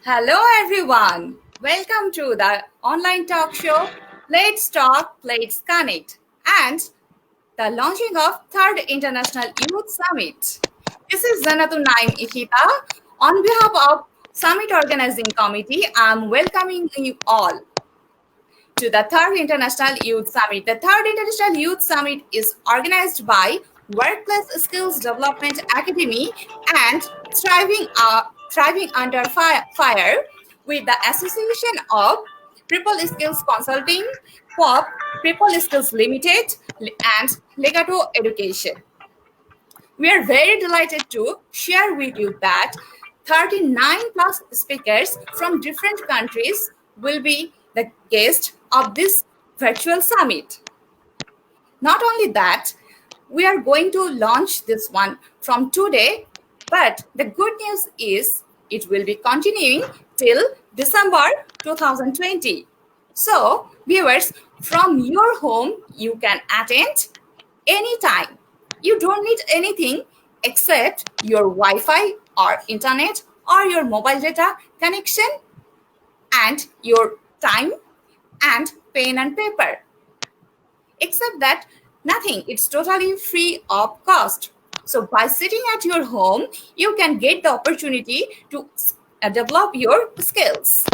Hello, everyone. Welcome to the online talk show Let's Talk, Let's Connect, and the launching of Third International Youth Summit. This is Zanatun Naim Ishita. On behalf of Summit Organizing Committee, I'm welcoming you all to the Third International Youth Summit. The Third International Youth Summit is organized by Workplace Skills Development Academy and Thriving Under Fire with the Association of Triple Skills Consulting, POP, Triple Skills Limited, and Legato Education. We are very delighted to share with you that 39 plus speakers from different countries will be the guest of this virtual summit. Not only that, we are going to launch this one from today, but the good news is it will be continuing till December 2020. So, viewers, from your home, you can attend anytime. You don't need anything except your Wi-Fi or internet or your mobile data connection and your time and pen and paper. Except that nothing, it's totally free of cost. So by sitting at your home, you can get the opportunity to develop your skills.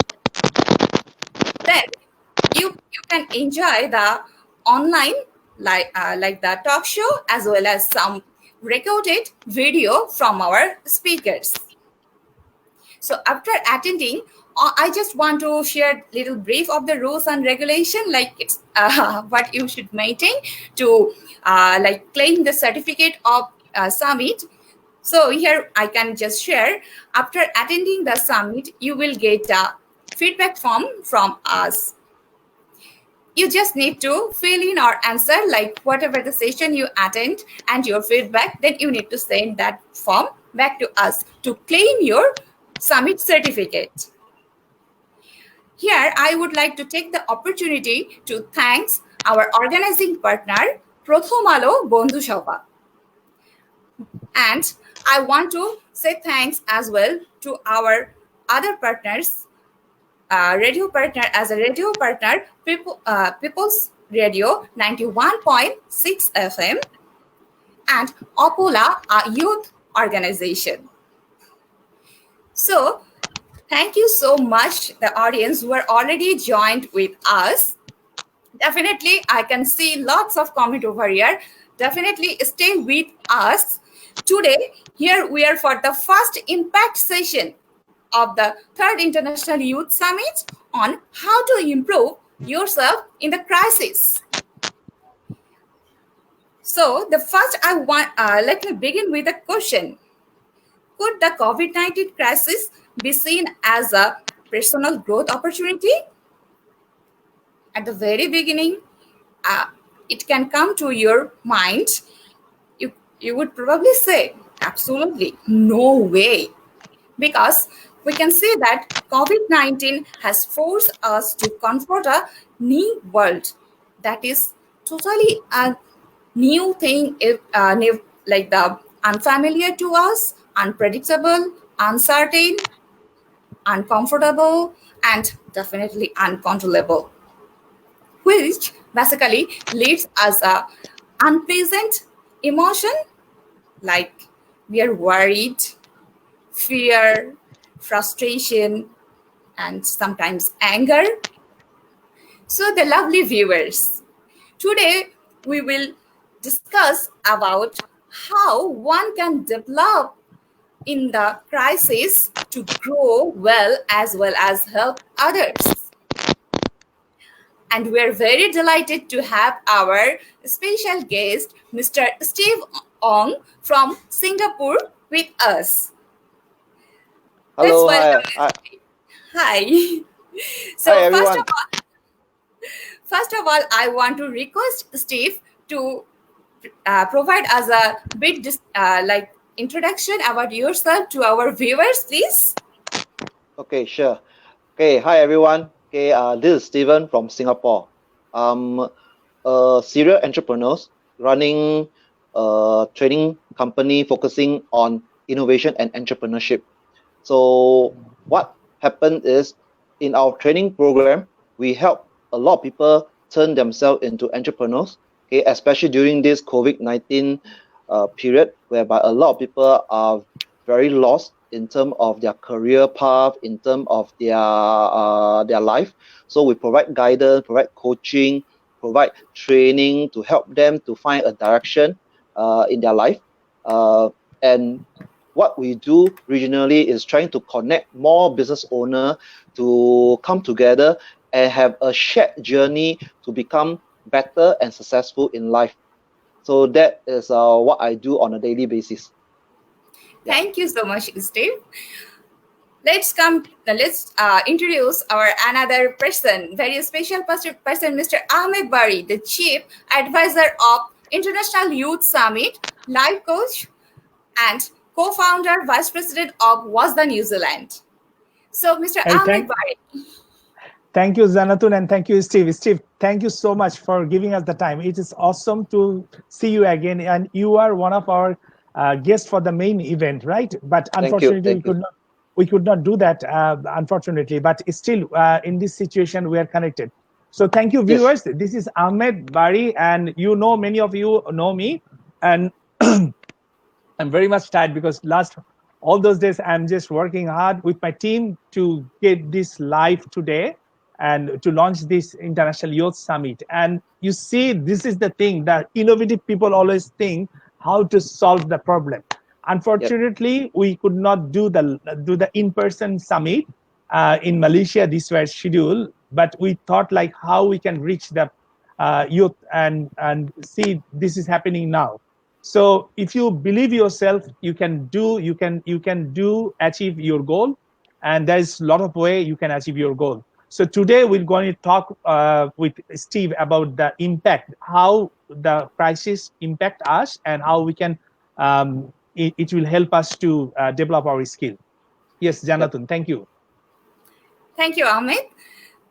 Then you can enjoy the online like the talk show as well as some recorded video from our speakers. So after attending, I just want to share a little brief of the rules and regulation, like it's what you should maintain to like claim the certificate of summit. So here I can just share, after attending the summit, you will get a feedback form from us. You just need to fill in or answer like whatever the session you attend and your feedback, then you need to send that form back to us to claim your summit certificate. Here, I would like to take the opportunity to thank our organizing partner, Prothom Alo Bondhu Sabha. And I want to say thanks as well to our other partners, radio partner People's Radio 91.6 FM and Opola, a youth organization. So thank you so much, the audience who are already joined with us. Definitely, I can see lots of comment over here. Definitely stay with us. Today, here we are for the first impact session of the Third International Youth Summit on how to improve yourself in the crisis. So the first let me begin with a question. Could the COVID-19 crisis be seen as a personal growth opportunity? At the very beginning, it can come to your mind. You would probably say, absolutely, no way. Because we can see that COVID-19 has forced us to confront a new world that is totally a new thing, like the unfamiliar to us, unpredictable, uncertain, uncomfortable, and definitely uncontrollable, which basically leaves us a unpleasant emotion like we are worried, fear, frustration, and sometimes anger. So the lovely viewers, today we will discuss about how one can develop in the crisis to grow well as help others. And we're very delighted to have our special guest, Mr. Steve Ong from Singapore with us. Hello, Hi. So hi, everyone. First of all, I want to request Steve to provide us a bit like introduction about yourself to our viewers, please. Okay, sure. Okay, hi everyone. Okay, this is Steven from Singapore. serial entrepreneurs running a training company focusing on innovation and entrepreneurship. So what happened is in our training program, we help a lot of people turn themselves into entrepreneurs. Okay, especially during this COVID-19 period, whereby a lot of people are very lost in terms of their career path, in terms of their life. So we provide guidance, provide coaching, provide training to help them to find a direction in their life. And what we do regionally is trying to connect more business owner to come together and have a shared journey to become better and successful in life. So that is what I do on a daily basis. Yeah. Thank you so much, Steve. Let's introduce our another person, very special person, Mr. Ahmed Bari, the Chief Advisor of International Youth Summit, life coach, and co-founder, Vice President of WASDA New Zealand. So, Mr. Hey, Ahmed Bari. thank you, Zanatun, and thank you, Steve. Steve, thank you so much for giving us the time. It is awesome to see you again, and you are one of our guests for the main event, right? But Thank you. unfortunately, Thank you. we could not do that, unfortunately. But still, in this situation, we are connected. So thank you, Yes. viewers. This is Ahmed Bari, and many of you know me, and I'm very much tired because last all those days I'm just working hard with my team to get this live today and to launch this International Youth Summit. And you see, this is the thing that innovative people always think how to solve the problem. Yep. Unfortunately, we could not do the in-person summit in Malaysia. This was scheduled, but we thought like how we can reach the youth and see this is happening now. So if you believe yourself, you can achieve your goal, and there's a lot of way you can achieve your goal. So today we're going to talk with Steve about the impact, how the crisis impact us, and how we can it will help us to develop our skill. Yes, Yep. Jonathan, thank you. Thank you, Ahmed.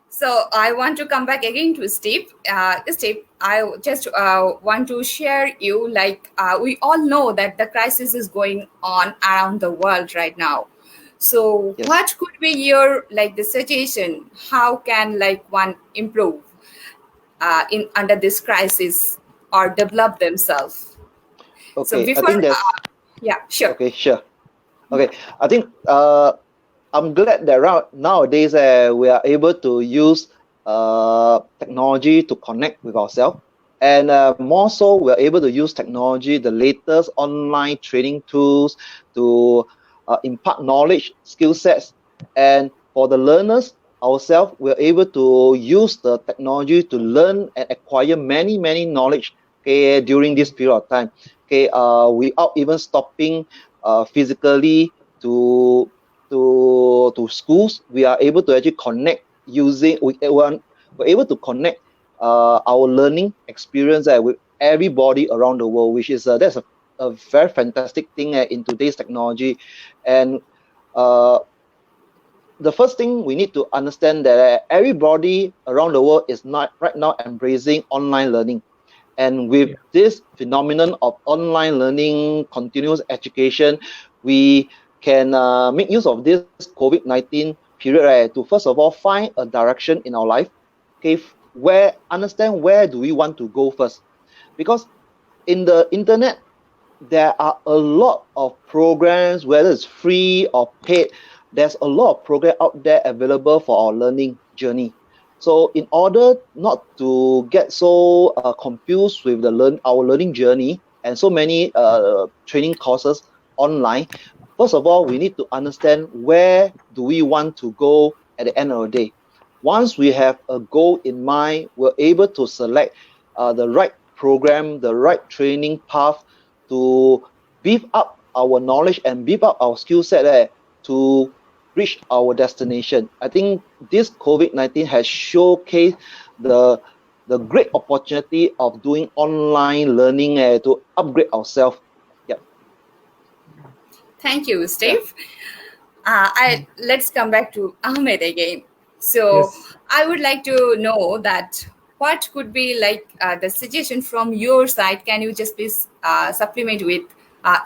So I want to come back again to Steve. Steve, I just want to share you like we all know that the crisis is going on around the world right now. So Yes. what could be your like the suggestion? How can like one improve in under this crisis or develop themselves? So Okay. I before, think that's yeah, sure. okay. Sure. Okay. I think I'm glad that nowadays we are able to use technology to connect with ourselves. And more so, we're able to use technology, the latest online training tools to impart knowledge, skill sets. And for the learners ourselves, we're able to use the technology to learn and acquire many, many knowledge, okay, during this period of time. Okay, without even stopping physically to to schools. We are able to actually connect using we're able to connect our learning experience with everybody around the world, which is that's a very fantastic thing in today's technology. And uh, the first thing we need to understand that everybody around the world is not right now embracing online learning. And with Yeah. this phenomenon of online learning, continuous education, we can make use of this COVID-19 period, right, to first of all find a direction in our life. Okay, understand where do we want to go first, because in the internet there are a lot of programs, whether it's free or paid. There's a lot of program out there available for our learning journey. So in order not to get so confused with our learning journey and so many training courses online, first of all, we need to understand where do we want to go at the end of the day. Once we have a goal in mind, we're able to select the right program, the right training path to beef up our knowledge and beef up our skill set to reach our destination. I think this COVID-19 has showcased the great opportunity of doing online learning to upgrade ourselves. Yeah, Thank you, yeah, Steve. I let's come back to Ahmed again. So Yes. I would like to know that what could be like the suggestion from your side? Can you just please supplement with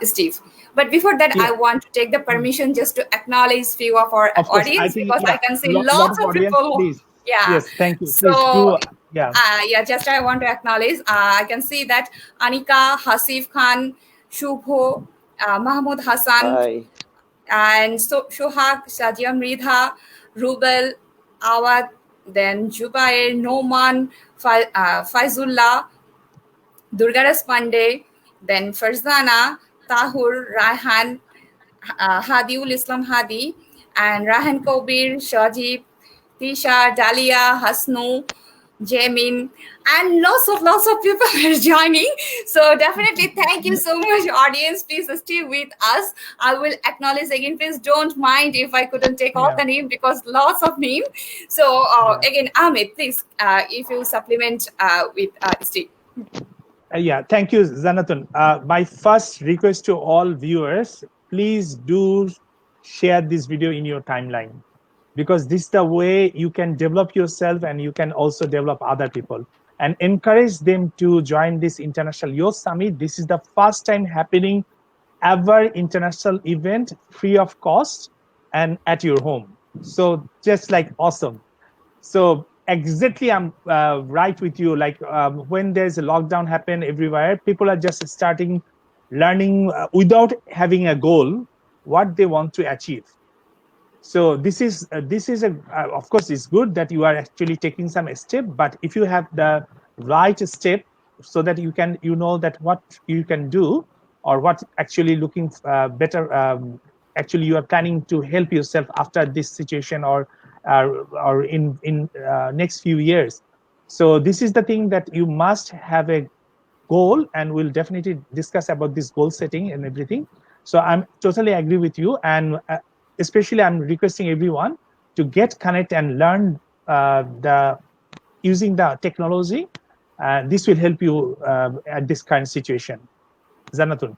Steve? But before that, I Yeah. want to take the Mm. permission just to acknowledge few of our Of course, I audience, think, because I yeah, can see lot lots of of audience, people. please. Yeah. Yes, thank you. Please So do. Yeah. yeah, just I want to acknowledge. I can see that Anika, Hasif Khan, Shubho, Mahmoud Hassan, Hi. and so Shohag, Shadia Mridha, Rubel, Awad, then Jubair, Noman, Faizullah, Durgaras Pandey, then Farzana, Tahur, Raihan, Hadiul Islam Hadi, and Rahan Kobir, Shajib, Tisha, Dalia, Hasnu, Jamin, and lots of people are joining. So definitely thank you so much, audience. Please stay with us. I will acknowledge again. Please don't mind if I couldn't take all Yeah. the name, because lots of name. So Yeah. again, Ahmed, please, if you supplement with Steve. Yeah, thank you, Zanathan. My first request to all viewers, please do share this video in your timeline, because this is the way you can develop yourself and you can also develop other people, and encourage them to join this International Youth Summit. This is the first time happening ever international event free of cost and at your home. So just like awesome. So exactly, I'm right with you. Like when there's a lockdown happen everywhere, people are just starting learning without having a goal what they want to achieve. So this is a of course it's good that you are actually taking some step, but if you have the right step, so that you can, you know, that what you can do, or what actually looking better, actually you are planning to help yourself after this situation, uh, or in next few years. So this is the thing, that you must have a goal, and we'll definitely discuss about this goal setting and everything. So I'm totally agree with you, and especially I'm requesting everyone to get connect and learn the using the technology. This will help you at this current situation. Zanatun.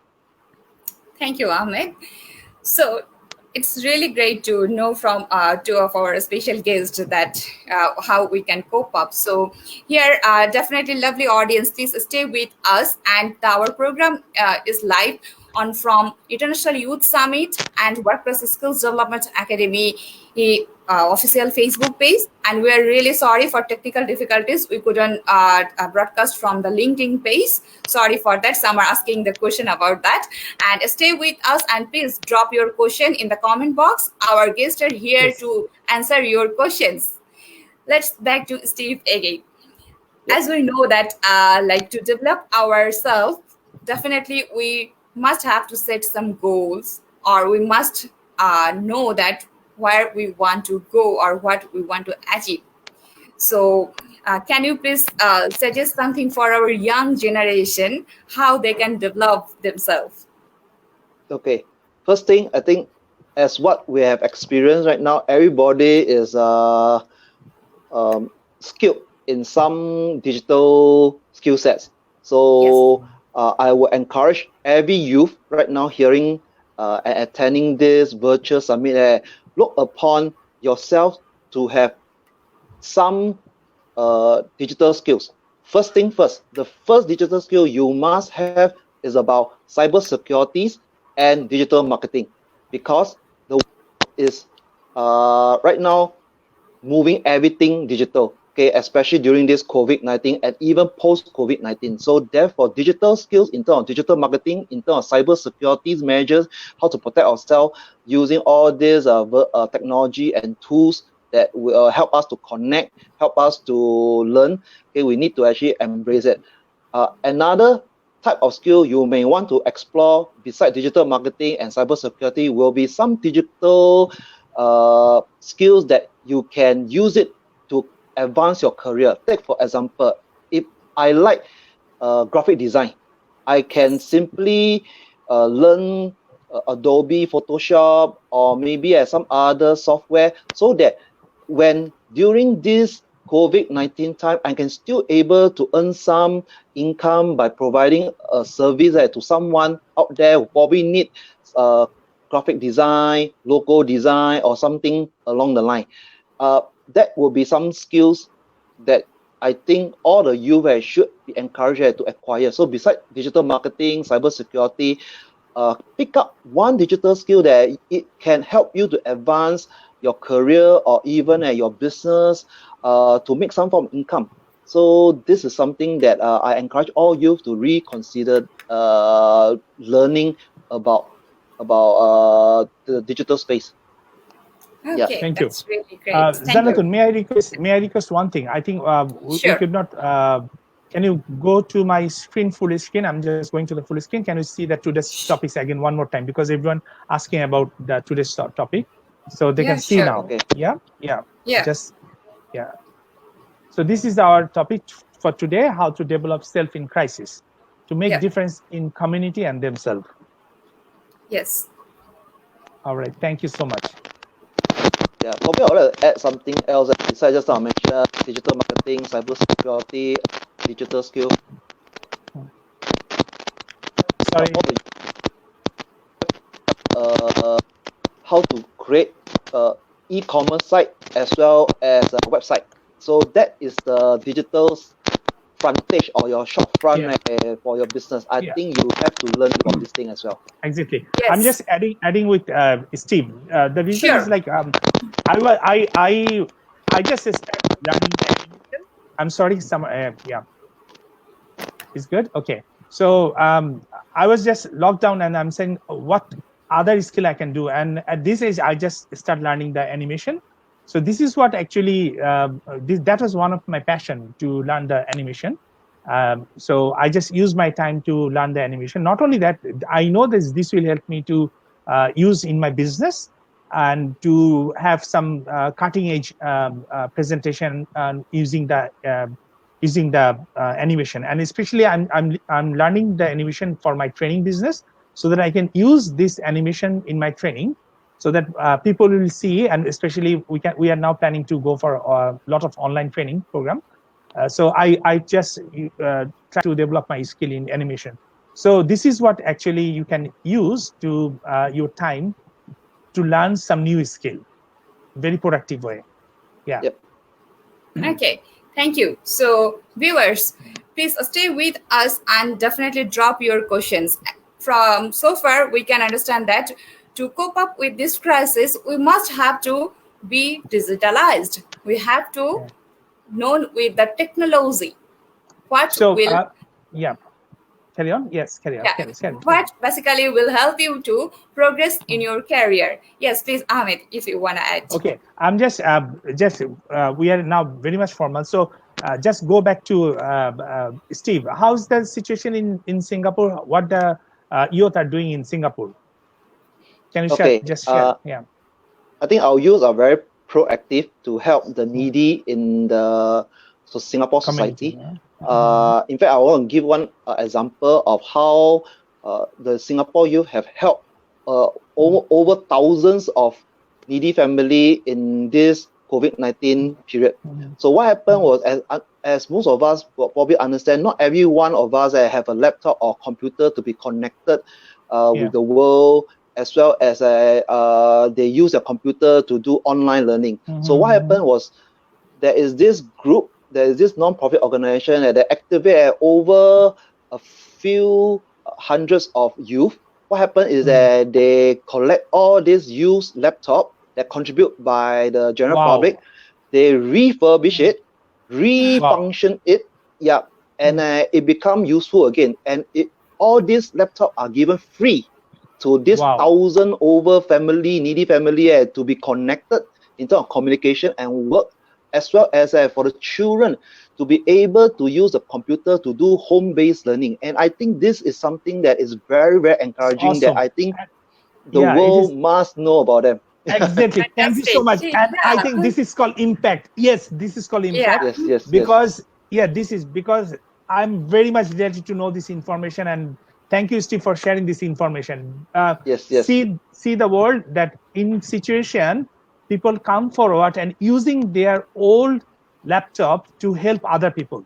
Thank you, Ahmed. So it's really great to know from two of our special guests that how we can cope up. So here, definitely lovely audience, please stay with us. And our program is live on from International Youth Summit and Workplace Skills Development Academy official Facebook page. And we are really sorry for technical difficulties. We couldn't broadcast from the LinkedIn page. Sorry for that. Some are asking the question about that. And stay with us, and please drop your question in the comment box. Our guests are here Yes. to answer your questions. Let's back to Steve again. Yep. As we know that like to develop ourselves, definitely we must have to set some goals, or we must know that where we want to go or what we want to achieve. So can you please suggest something for our young generation, how they can develop themselves? Okay. First thing, I think, as what we have experienced right now, everybody is um, skilled in some digital skill sets. Yes. So I would encourage every youth right now hearing and attending this virtual summit, look upon yourself to have some digital skills. First thing first, the first digital skill you must have is about cyber securities and digital marketing, because the world is right now moving everything digital. Okay, especially during this COVID-19 and even post COVID-19. So therefore, digital skills in terms of digital marketing, in terms of cyber securities measures, how to protect ourselves using all these technology and tools that will help us to connect, help us to learn. Okay, we need to actually embrace it. Another type of skill you may want to explore beside digital marketing and cybersecurity will be some digital skills that you can use it to advance your career. Take for example, if I like graphic design, I can simply learn Adobe Photoshop or maybe some other software, so that when during this COVID-19 time, I can still able to earn some income by providing a service to someone out there who probably need uh, graphic design, logo design, or something along the line. That will be some skills that I think all the youth should be encouraged to acquire. So besides digital marketing, cybersecurity, pick up one digital skill that it can help you to advance your career or even your business to make some form of income. So this is something that I encourage all youth to reconsider learning about the digital space. Yeah. Okay, Thank you. that's really great. Thank you. Zanathan, may I request one thing? I think we Sure. could not. Can you go to my screen, full screen? I'm just going to the full screen. Can you see the today's topics again one more time? Because everyone asking about the today's topic, so they Yeah, can see sure. now. Okay. Yeah, yeah. Yeah. Just yeah. So this is our topic for today: how to develop self in crisis, to make Yeah. difference in community and themselves. Yes. All right. Thank you so much. Yeah, probably I would like to add something else besides just now I mentioned digital marketing, cybersecurity, digital skill. Sorry. How to create a e-commerce site as well as a website. So that is the digital frontage or your shop front Yeah. for your business. I Yeah. think you have to learn about this thing as well. Exactly. I'm Yes. just adding with Steve. The reason is Sure. like I just started learning the animation. I'm sorry, some yeah, it's good. Okay, so I was just locked down, and I'm saying what other skill I can do, and at this age I just start learning the animation. So this is what actually that was one of my passion to learn the animation. So I just use my time to learn the animation. Not only that, I know this will help me to use in my business and to have some cutting edge presentation using the animation. And especially I'm learning the animation for my training business, so that I can use this animation in my training, so that people will see. And especially we are now planning to go for a lot of online training program. So I just try to develop my skill in animation. So this is what actually you can use to your time to learn some new skill, very productive way. Yeah. Yep. Okay. Thank you. So, viewers, please stay with us and definitely drop your questions. From so far, we can understand that to cope up with this crisis, we must have to be digitalized. We have to Yeah. know with the technology what So will yeah, carry on. Yes, carry on. yeah, Carry on. what basically will help you to progress in your career. Yes, please, Amit, if you want to add. Okay, I'm just we are now very much formal. So just go back to Steve. How's the situation in Singapore? What the youth are doing in Singapore? Can you share? Okay. Just share. Yeah. I think our youth are very proactive to help the needy in the Singapore Community. society. Yeah. In fact, I want to give one example of how the Singapore youth have helped over thousands of needy family in this COVID-19 period. So what happened was, as most of us will probably understand, not every one of us have a laptop or computer to be connected Yeah. with the world, as well as they use a computer to do online learning. So what happened was, there is this non-profit organization that they activate over a few hundreds of youth. What happened is that they collect all these used laptop that contribute by the general Wow. public, they refurbish it, refunction it, yeah, and it become useful again. And all these laptop are given free to this Wow. 1,000 over needy family to be connected in terms of communication and work, as well as for the children to be able to use the computer to do home-based learning. And I think this is something that is very, very encouraging, that Awesome. I think the Yeah, it is world must know about them. exactly. Thank you so Fantastic. much. And I think Yeah. this is called impact. Yes, this is called Yeah. impact. Yes. Because this is because I'm very much delighted to know this information, and thank you, Steve, for sharing this information. Yes. See the world that in situation people come forward and using their old laptop to help other people.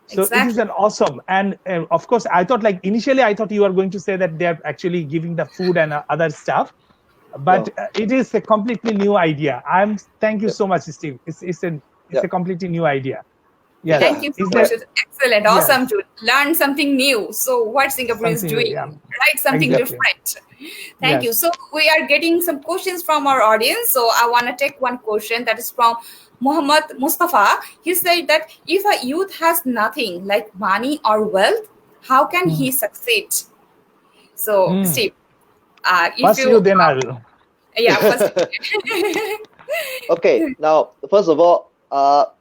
So it is Exactly. an awesome. And of course, I thought, like, initially I thought you were going to say that they're actually giving the food and other stuff, but No. it is a completely new idea. Thank you Yep. so much, Steve. It's a Yep. completely new idea. Yes. Thank Yeah. you so Is much. there? It's excellent, Yes. awesome to learn something new. So, what Singapore is Something. doing, Yeah. right? Something Yep. Exactly. different. Thank you. Yes. So, we are getting some questions from our audience. So, I want to take one question that is from Muhammad Mustafa. He said that if a youth has nothing like money or wealth, how can Mm. he succeed? So, Mm. Steve, if First you, you, then I will. yeah, first, Okay. Now, first of all,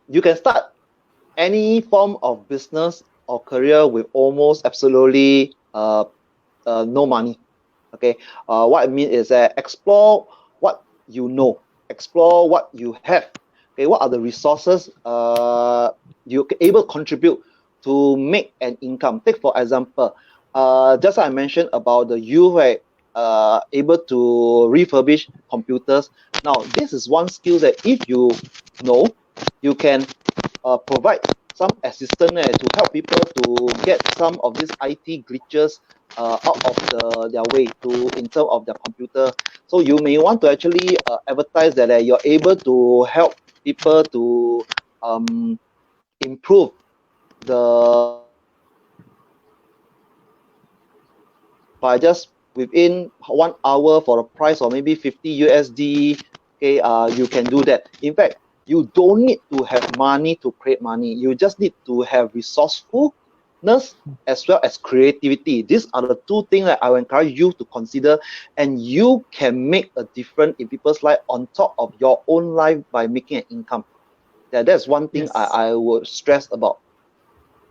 you can start any form of business or career with almost absolutely no money. Okay. What I mean is that explore what you know, explore what you have. Okay. What are the resources you can able to contribute to make an income? Take for example, just I mentioned about the youth, right? Able to refurbish computers. Now, this is one skill that if you know, you can provide some assistance to help people to get some of these IT glitches out of their way to in terms of their computer. So you may want to actually advertise that you're able to help people to improve the by just within 1 hour for a price of maybe 50 USD. Okay, you can do that. In fact, you don't need to have money to create money. You just need to have resourcefulness as well as creativity. These are the two things that I will encourage you to consider, and you can make a difference in people's life on top of your own life by making an income. That's one thing Yes. I would stress about.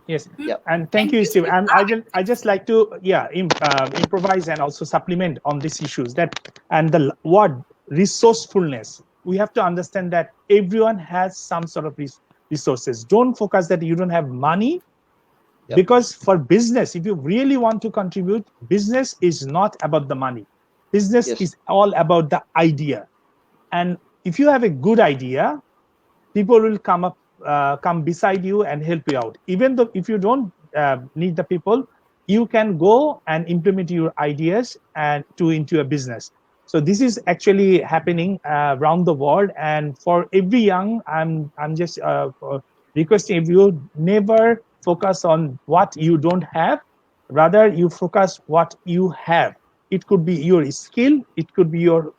Yes, Yeah. and thank thank you, you, Steve. Steve. And I just like to, yeah, improvise and also supplement on these issues. That and the word resourcefulness. We have to understand that everyone has some sort of resources. Don't focus that you don't have money, Yep. because for business, if you really want to contribute, business is not about the money. Business Yes. is all about the idea. And if you have a good idea, people will come beside you and help you out. Even though if you don't need the people, you can go and implement your ideas and to into a business. So this is actually happening around the world, and for every young, I'm just requesting, if you never focus on what you don't have, rather you focus what you have. It could be your skill, it could be your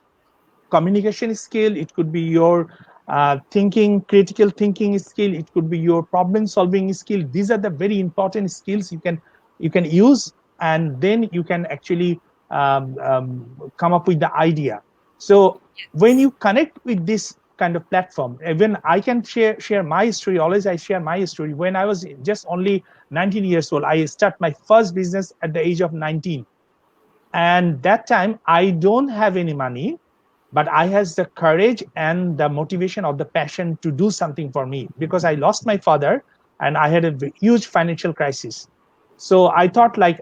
communication skill, it could be your critical thinking skill, it could be your problem solving skill. These are the very important skills you can use, and then you can actually come up with the idea. So when you connect with this kind of platform, even I can share my story. Always I share my story. When I was just only 19 years old, I start my first business at the age of 19, and that time I don't have any money, but I has the courage and the motivation or the passion to do something for me, because I lost my father and I had a huge financial crisis. So I thought, like,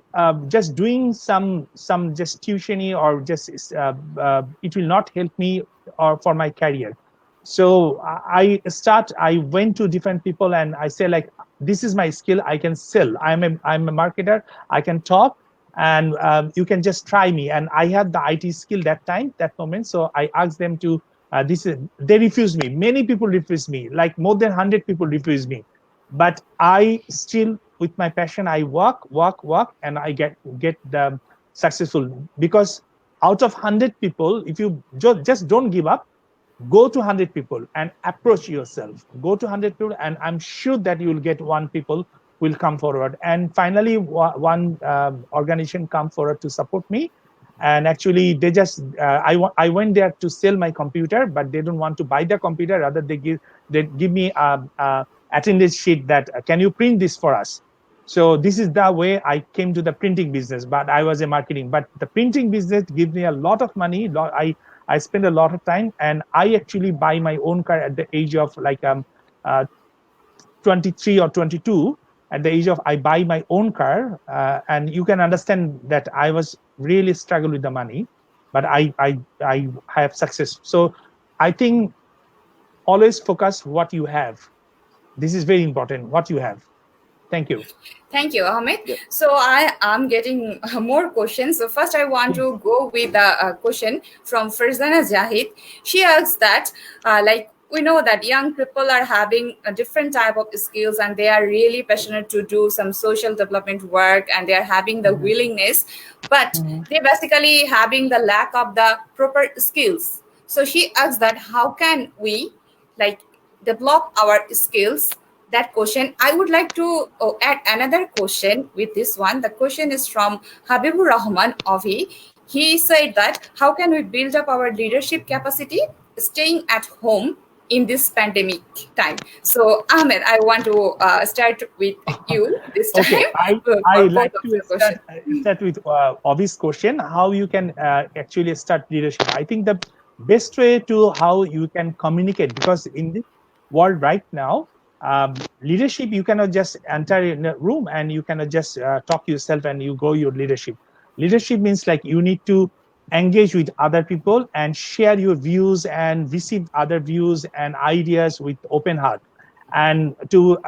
just doing some just tuition or just it will not help me or for my career. So I went to different people and I say, like, this is my skill, I can sell, I'm a marketer, I can talk, and you can just try me. And I had the IT skill that moment. So I asked them to they refused me. Many people refused me, like more than 100 people refused me. But I still, with my passion, I work, and I get the successful. Because out of 100 people, if you just don't give up, go to 100 people and approach yourself. Go to 100 people, and I'm sure that you will get one people will come forward. And finally, one organization come forward to support me. And actually, they just I went there to sell my computer, but they don't want to buy the computer. Rather, they give me a attendance sheet that can you print this for us. So this is the way I came to the printing business. But I was a marketing. But the printing business gives me a lot of money. I spend a lot of time, and I actually buy my own car at the age of like uh, 23 or 22. At the age of I buy my own car, and you can understand that I was really struggle with the money, but I have success. So I think always focus what you have. This is very important. What you have. Thank you. Thank you, Ahmed. Yep. So I am getting more questions. So first, I want Please. to go with a question from Farzana Zahid. She asks that, like, we know that young people are having a different type of skills, and they are really passionate to do some social development work, and they are having the Mhm, willingness, but mhm. they basically having the lack of the proper skills. So she asks that how can we like develop our skills. That question I would like to add another question with this one. The question is from Habibur Rahman Avi. He said that how can we build up our leadership capacity staying at home in this pandemic time. So Ahmed, I want to start with you this Okay, time I for both like of to the question. start with obvious question. How you can actually start leadership? I think the best way to how you can communicate, because in this world right now, leadership, you cannot just enter in a room and you cannot just talk yourself and you go your leadership. Leadership means like you need to engage with other people and share your views and receive other views and ideas with open heart, and to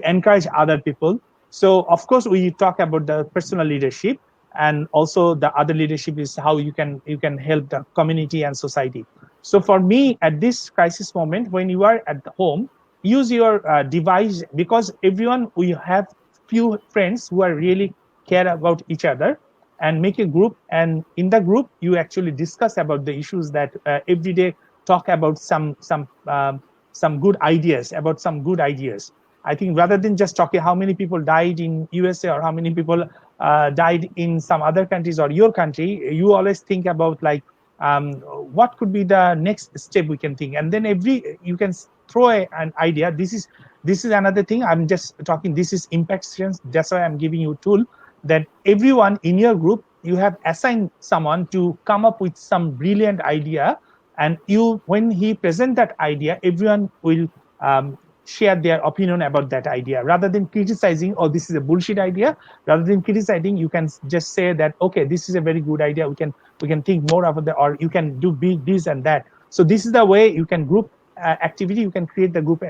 encourage other people. So of course we talk about the personal leadership, and also the other leadership is how you can help the community and society. So for me, at this crisis moment, when you are at the home, use your device, because everyone, we have few friends who are really care about each other, and make a group, and in the group you actually discuss about the issues that every day, talk about some good ideas, about some good ideas. I think rather than just talking how many people died in USA or how many people died in some other countries or your country, you always think about like what could be the next step we can think, and then every you can throw an idea. This is another thing. I'm just talking. This is impact strength. That's why I'm giving you a tool that everyone in your group, you have assigned someone to come up with some brilliant idea, and you, when he present that idea, everyone will um, share their opinion about that idea, rather than criticizing, oh, this is a bullshit idea. Rather than criticizing, you can just say that, okay, this is a very good idea, we can think more about that, or you can do this and that. So this is the way you can group activity. You can create the group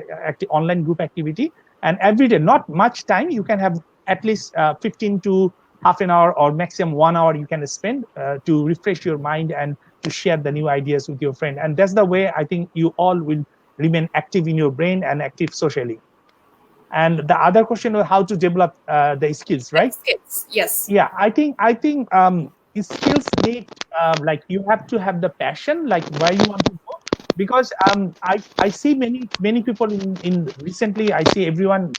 online group activity, and every day, not much time, you can have at least 15 to half an hour or maximum 1 hour you can spend to refresh your mind and to share the new ideas with your friend. And that's the way I think you all will remain active in your brain and active socially. And the other question was how to develop the skills, The right? skills, yes. Yeah, I think skills need, like, you have to have the passion, like where you want to go. Because I see many people in recently, I see everyone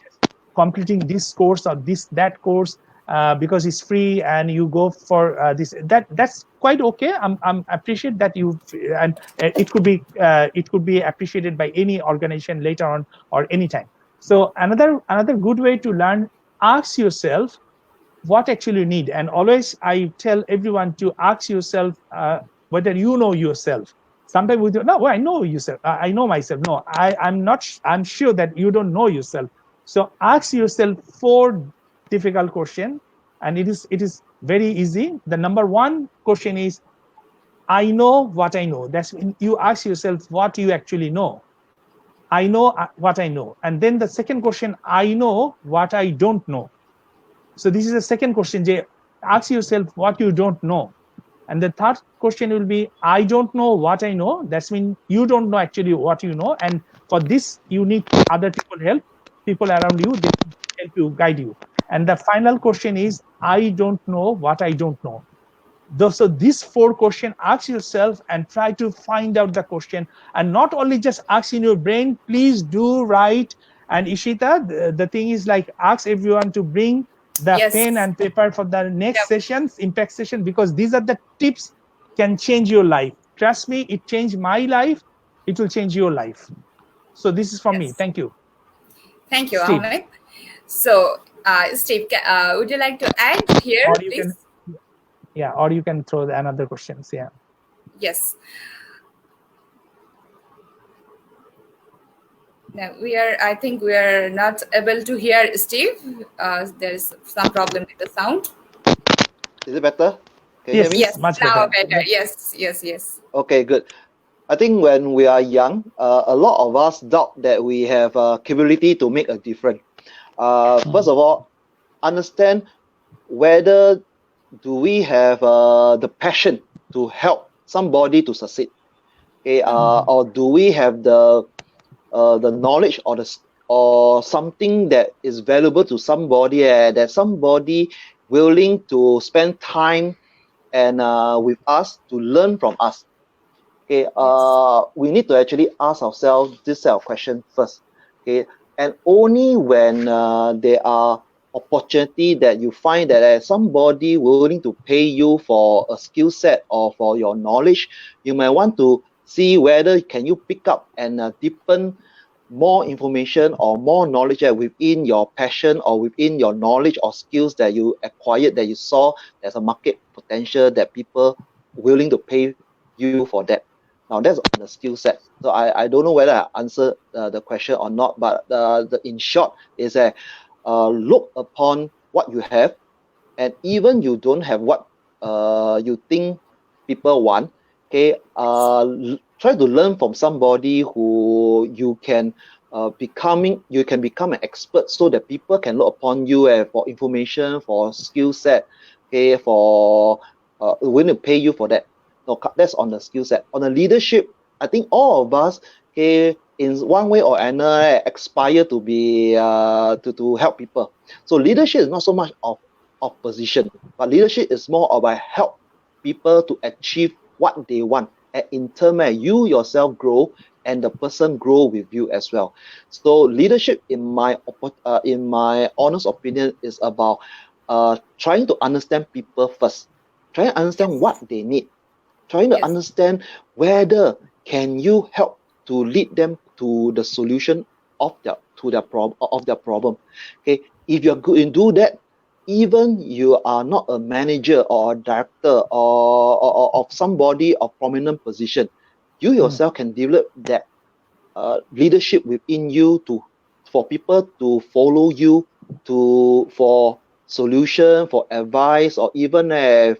completing this course or this that course because it's free, and you go for this that's quite okay. I'm appreciate that you, and it could be appreciated by any organization later on or anytime. So another good way to learn, ask yourself what actually you need. And always I tell everyone to ask yourself whether you know yourself. Sometimes we do, no, well, I know yourself, I know myself. No, I'm not, I'm sure that you don't know yourself. So ask yourself four difficult questions, and it is very easy. The number one question is, I know what I know. That's when you ask yourself what you actually know. I know what I know. And then the second question, I know what I don't know. So this is the second question, Jay. Ask yourself what you don't know. And the third question will be, I don't know what I know. That's mean you don't know actually what you know. And for this, you need other people help, people around you, they can help you, guide you. And the final question is, I don't know what I don't know. So these four questions, ask yourself and try to find out the question, and not only just ask in your brain. Please do write. And Ishita, the thing is, like, ask everyone to bring the pen Yes. and paper for the next Yep. sessions, impact session, because these are the tips can change your life. Trust me, it changed my life. It will change your life. So this is from me. Yes. Thank you, Thank you, Steve. Ahmed. So, Steve, would you like to add Or here, you can, please? yeah, or you can throw the another questions. Yeah. Yes. Now we are. I think we are not able to hear Steve. There is some problem with the sound. Is it better? Can you hear Yes, me? Yes, much now better. better. Yes, yes, yes. Okay, good. I think when we are young, a lot of us doubt that we have capability to make a difference. First Mm, of all, understand whether do we have the passion to help somebody to succeed, okay, Hmm. mhm, or do we have the the knowledge or something that is valuable to somebody, that somebody willing to spend time and with us to learn from us. Okay, Yes. we need to actually ask ourselves this set of questions first. Okay, and only when there are opportunity that you find that somebody willing to pay you for a skill set or for your knowledge, you might want to see whether can you pick up and deepen more information or more knowledge within your passion or within your knowledge or skills that you acquired, that you saw there's a market potential that people willing to pay you for that. Now that's on the skill set. So I don't know whether I answered the question or not, but in short is that look upon what you have, and even you don't have what you think people want. Okay, try to learn from somebody who you can become an expert, so that people can look upon you for information, for skill set. Okay, for willing to pay you for that. No, that's on the skill set. On the leadership, I think all of us, okay, in one way or another, aspire to be to help people. So leadership is not so much of position, but leadership is more about help people to achieve what they want. And in turn, you yourself grow and the person grow with you as well. So leadership, in my honest opinion, is about trying to understand people first, trying to understand Yes. what they need, trying to Yes. understand whether can you help to lead them to the solution of their problem. Okay, if you're good in do that, even you are not a manager or a director or of somebody of prominent position, you Mm. yourself can develop that leadership within you to for people to follow you for solution, for advice, or even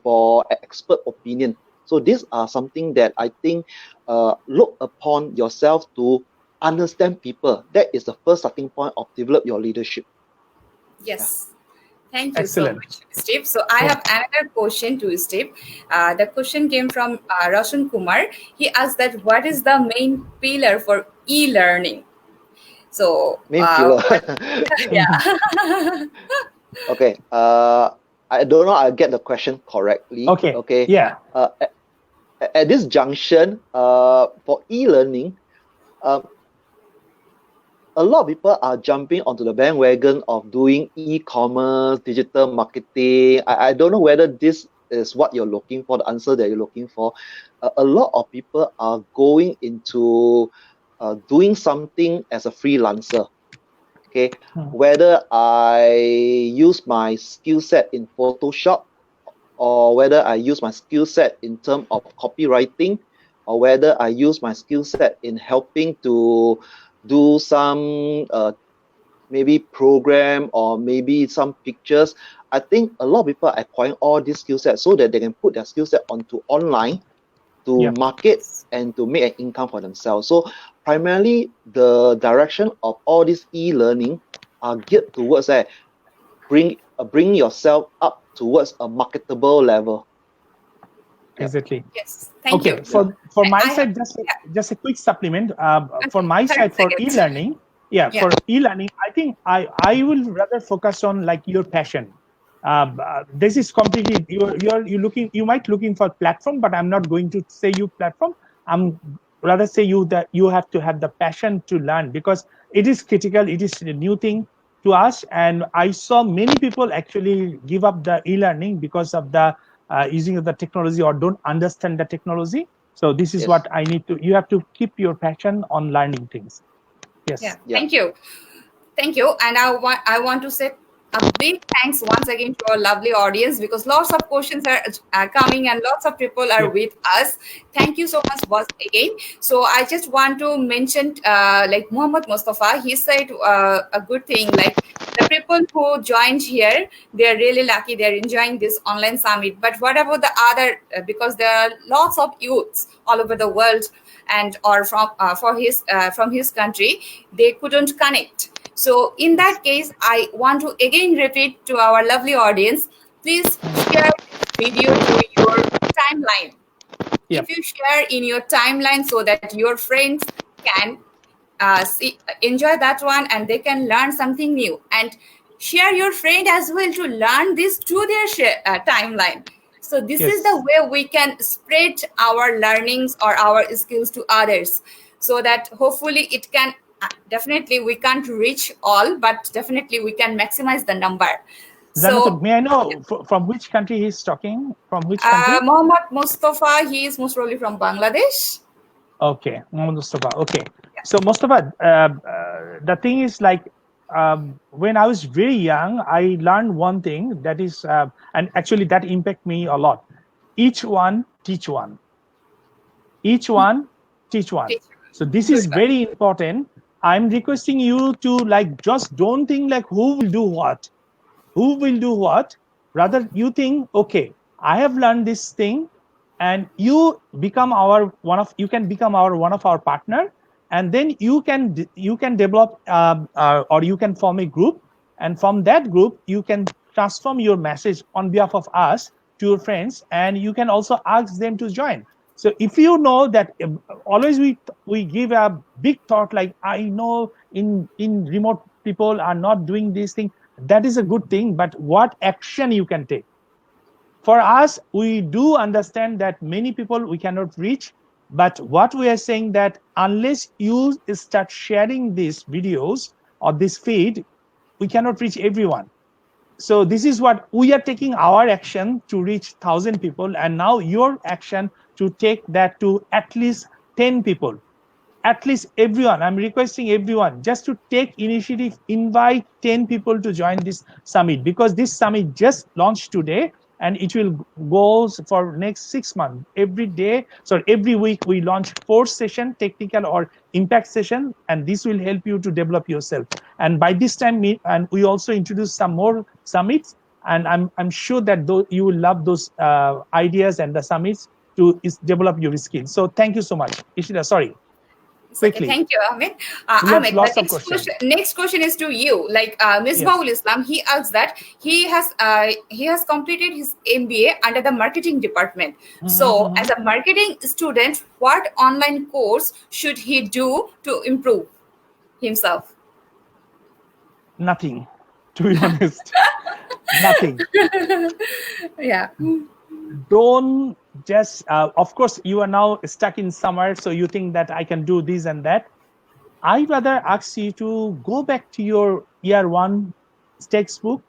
for expert opinion. So these are something that I think look upon yourself to understand people. That is the first starting point of develop your leadership. Yeah. Yes. Thank you so Excellent. much, Steve. So I Yeah. have another question to Steve. The question came from Roshan Kumar. He asked that what is the main pillar for e-learning? So, Main pillar. Mhm. yeah. Okay. I don't know I get the question correctly. Okay. Okay. Yeah. Uh, at this junction, for e-learning, uh, a lot of people are jumping onto the bandwagon of doing e-commerce, digital marketing. I don't know whether this is what you're looking for, the answer that you're looking for. A lot of people are going into doing something as a freelancer. Okay, Mm. whether I use my skill set in Photoshop, or whether I use my skill set in terms of copywriting, or whether I use my skill set in helping to do some maybe program or maybe some pictures. I think a lot of people are acquiring all these skill sets so that they can put their skill set onto online to Yeah. market and to make an income for themselves. So primarily the direction of all this e-learning are geared towards that bring yourself up towards a marketable level. Yep. Exactly. Yes. Thank you. Okay. Yeah. For my I have, side, yeah. just a quick supplement. For Okay. my 30 side, for seconds. e-learning, yeah, Yeah. for e-learning, I think I will rather focus on like your passion. This is completely you looking, you might looking for platform, but I'm not going to say you platform. I'm rather say you that you have to have the passion to learn, because it is critical. It is a new thing to us, and I saw many people actually give up the e-learning because of the using of the technology, or don't understand the technology. So this is what Yes. I need to. You have to keep your passion on learning things. Yeah. Yes. Yeah. Thank you. Thank you. And I want to say a big thanks once again to our lovely audience, because lots of questions are coming and lots of people are Yep. with us. Thank you so much once again. So I just want to mention like Muhammad Mustafa, he said a good thing, like the people who joined here, they're really lucky, they're enjoying this online summit. But what about the other, because there are lots of youths all over the world, and or from his country, they couldn't connect. So, in Yes. that case, I want to again repeat to our lovely audience, please share this video to your timeline. If Yep. you share in your timeline so that your friends can enjoy that one, and they can learn something new, and share your friend as well to learn this to their timeline. So this is the Yes. way we can spread our learnings or our skills to others, so that hopefully it can, definitely we can't reach all, but definitely we can maximize the number. Janata, So may I know from which country he's talking? From which country? Mohammad Mustafa, he is most probably from Bangladesh. Okay, Mohammed Mustafa. Okay, so Mustafa, the thing is like when I was very young, I learned one thing that is, and actually that impact me a lot. Each one teach one. Each one teach one. Teacher. So this Good is one. very important. I'm requesting you to like just don't think like who will do what, who will do what. Rather you think, okay, I have learned this thing, and you become our one of, you can become our one of our partner, and then you can develop or you can form a group, and from that group you can transform your message on behalf of us to your friends, and you can also ask them to join. So if you know that, always we give a big thought like, I know in remote people are not doing this thing. That is a good thing, but what action you can take? For us, we do understand that many people we cannot reach, but what we are saying that unless you start sharing these videos or this feed, we cannot reach everyone. So this is what we are taking, our action to reach 1,000 people, and now your action to take that to at least 10 people, at least everyone. I'm requesting everyone just to take initiative, invite 10 people to join this summit, because this summit just launched today, and it will go for next 6 months. Every day, so every week we launch 4 session, technical or impact session, and this will help you to develop yourself. And by this time, and we also introduce some more summits, and I'm sure that you will love those ideas and the summits to develop your skills. So thank you so much, Ishita. Sorry, It's okay. quickly. Thank you, Ahmed. We have Ahmed, the lots of questions. next question is to you. Like Yes. Misbahul Islam, he asks that he has completed his MBA under the marketing department. So, Mhm. as a marketing student, what online course should he do to improve himself? Nothing, to be honest. Nothing. Yeah. Don't just, of course, you are now stuck in summer, so you think that I can do this and that. I rather ask you to go back to your year one textbook,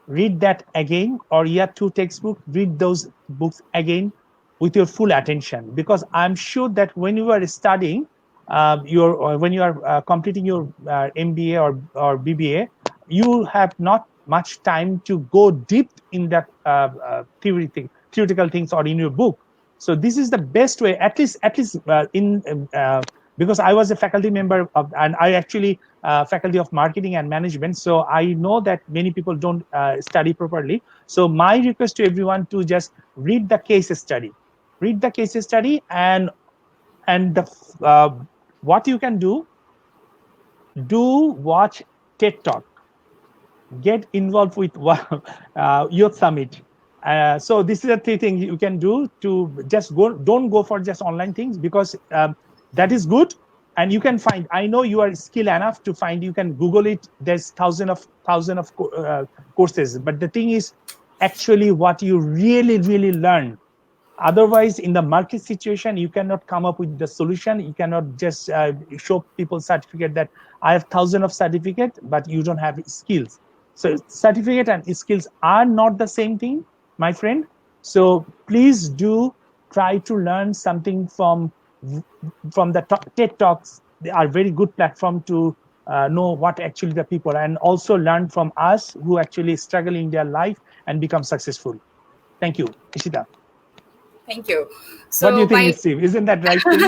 read that again, or year two textbook, read those books again with your full attention, because I'm sure that when you are studying when you are completing your MBA or BBA, you have not much time to go deep in that theoretical things or in your book. So this is the best way, at least in because I was a faculty member of, and I actually faculty of marketing and management. So I know that many people don't study properly. So my request to everyone to just read the case study, read the case study, and the what you can do watch TED Talk, get involved with youth summit. So this is the three things you can do to just go. Don't go for just online things, because that is good, and you can find. I know you are skilled enough to find. You can Google it. There's thousand of courses, but the thing is, actually, what you really learn. Otherwise, in the market situation, you cannot come up with the solution. You cannot just show people certificate that I have thousands of certificate, but you don't have skills. So certificate and skills are not the same thing, my friend. So please do try to learn something from the TED Talks. They are very good platform to know what actually the people, and also learn from us who actually struggle in their life and become successful. Thank you, Ishita. Thank you. What do you So think, my Steve? Isn't that right thing?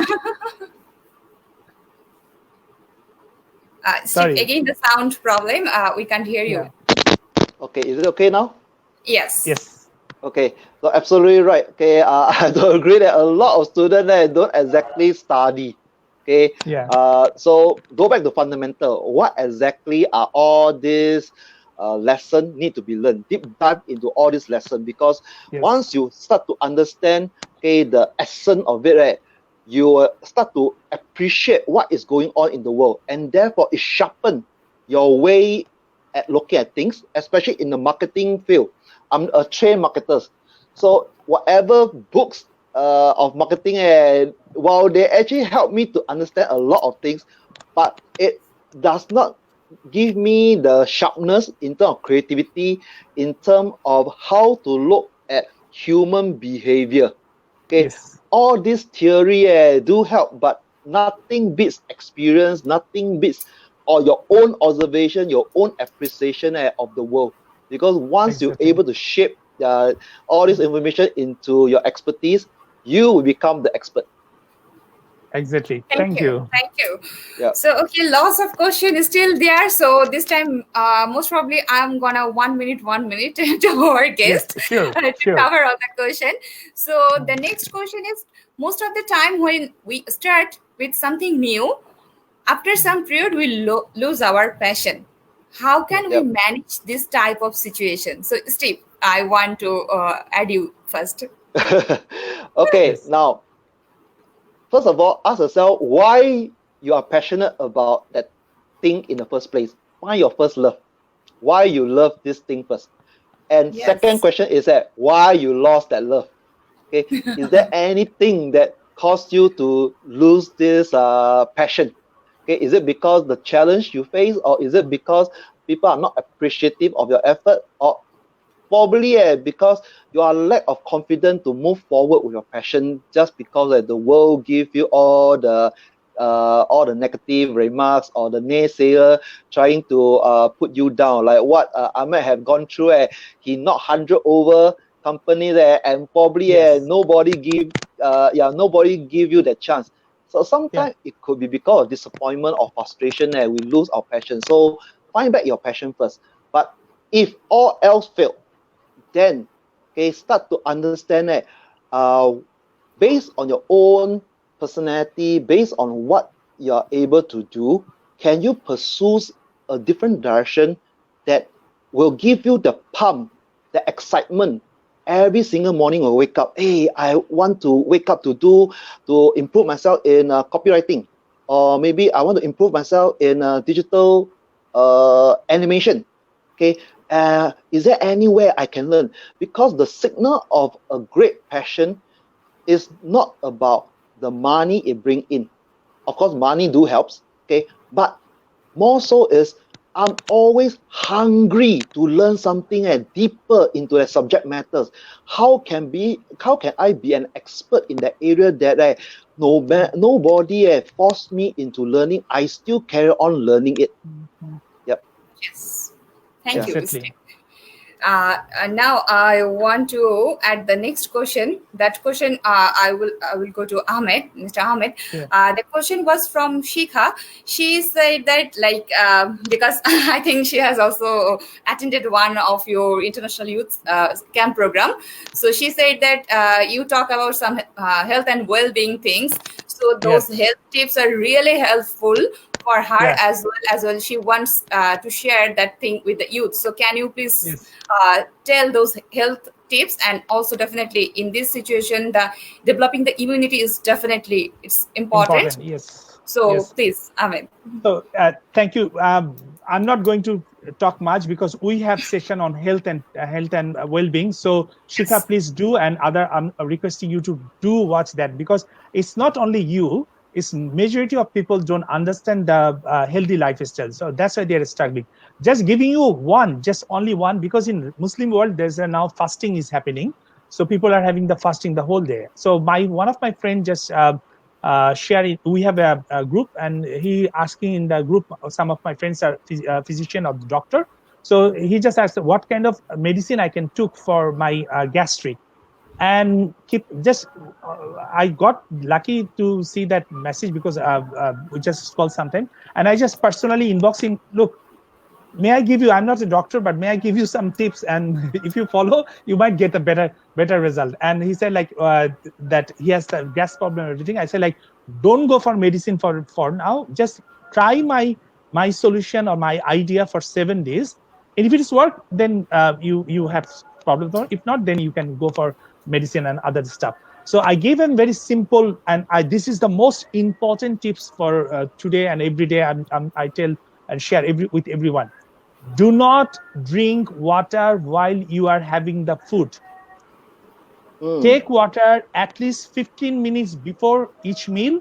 Steve, Sorry. again the sound problem. We can't hear you. Yeah. Okay, is it okay now? Yes. Yes. Okay, so absolutely right. Okay, I do agree that a lot of students don't exactly study. Okay, Yeah. so go back to fundamental. What exactly are all these lesson need to be learned? Deep dive into all this lesson, because Yes. once you start to understand, okay, the essence of it, right? you will start to appreciate what is going on in the world, and therefore it sharpen your way at looking at things, especially in the marketing field. I'm a trained marketer, so whatever books of marketing, and while they actually help me to understand a lot of things, but it does not give me the sharpness in terms of creativity, in terms of how to look at human behavior. Okay, Yes, all this theory do help, but nothing beats experience, nothing beats or your own observation, your own appreciation of the world. Because once you're exactly. able to shape all this information into your expertise, you will become the expert. Exactly. Thank Thank you. you. Thank you. Yeah. So, okay, lots of question is still there. So this time, most probably, I'm gonna 1 minute, 1 minute to our Yes, guest sure, to sure. cover all the question. So the next question is, most of the time when we start with something new, after some period we lose our passion. How Yeah. can we Yep. manage this type of situation? So, Steve, I want to add you first. Okay, Yes. now first of all, ask yourself why you are passionate about that thing in the first place. Find your first love. Why you love this thing first. And second Yes. question is that why you lost that love. Okay, is there anything that caused you to lose this passion? Okay, is it because the challenge you face, or is it because people are not appreciative of your effort, or probably because you are lack of confidence to move forward with your passion, just because the world give you all the negative remarks, or the naysayer trying to put you down, like what Ahmed have gone through. He knocked 100 over company there, and probably Yes. nobody give you that chance. So Yeah. sometimes it could be because of disappointment or frustration, and we lose our passion. So find back your passion first. But if all else fail, then okay, start to understand that uh, based on your own personality, based on what you're able to do, can you pursue a different direction that will give you the pump, the excitement. Every single morning I wake up, hey, I want to wake up to improve myself in copywriting, or maybe I want to improve myself in digital animation. Okay, is there anywhere I can learn? Because the signal of a great passion is not about the money it bring in. Of course, money do helps, okay, but more so is I'm always hungry to learn something and deeper into the subject matters. How can I be an expert in that area that nobody forced me into learning? I still carry on learning it. Mhm. Yep. Yes. Thank Yeah. you, Steve. Exactly. And now I want to add the next question. That question I will go to Ahmed, Mr. Ahmed. Yeah. The question was from Shikha. She said that like because I think she has also attended one of your international youth camp program. So she said that you talk about some health and well-being things. So those Yes. health tips are really helpful for her Yeah. as well. She wants to share that thing with the youth. So can you please Yes. tell those health tips? And also definitely in this situation, the developing the immunity is definitely it's important. Important. Yes. So Yes. please, Amin. So thank you. I'm not going to talk much because we have session on health and well-being. So Shikha, Yes. please do, and other I'm requesting you to do watch that, because it's not only you. It's majority of people don't understand the healthy lifestyle, so that's why they're struggling. Just giving you one, just only one, because in Muslim world there's a now fasting is happening, so people are having the fasting the whole day. So my one of my friend just sharing. We have a group, and he asking in the group. Some of my friends are physician or doctor, so he just asked what kind of medicine I can took for my gastric, and keep just. I got lucky to see that message because we just called sometime, and I just personally inbox him. Look, may I give you, I'm not a doctor, but may I give you some tips, and if you follow you might get a better result. And he said like that he has the gas problem and everything. I said like, don't go for medicine for now, just try my solution or my idea for 7 days, and if it is work, then you have problems. If not, then you can go for medicine and other stuff. So I gave them very simple, and this is the most important tips for today and every day. I tell and share with everyone. Do not drink water while you are having the food. Mm. Take water at least 15 minutes before each meal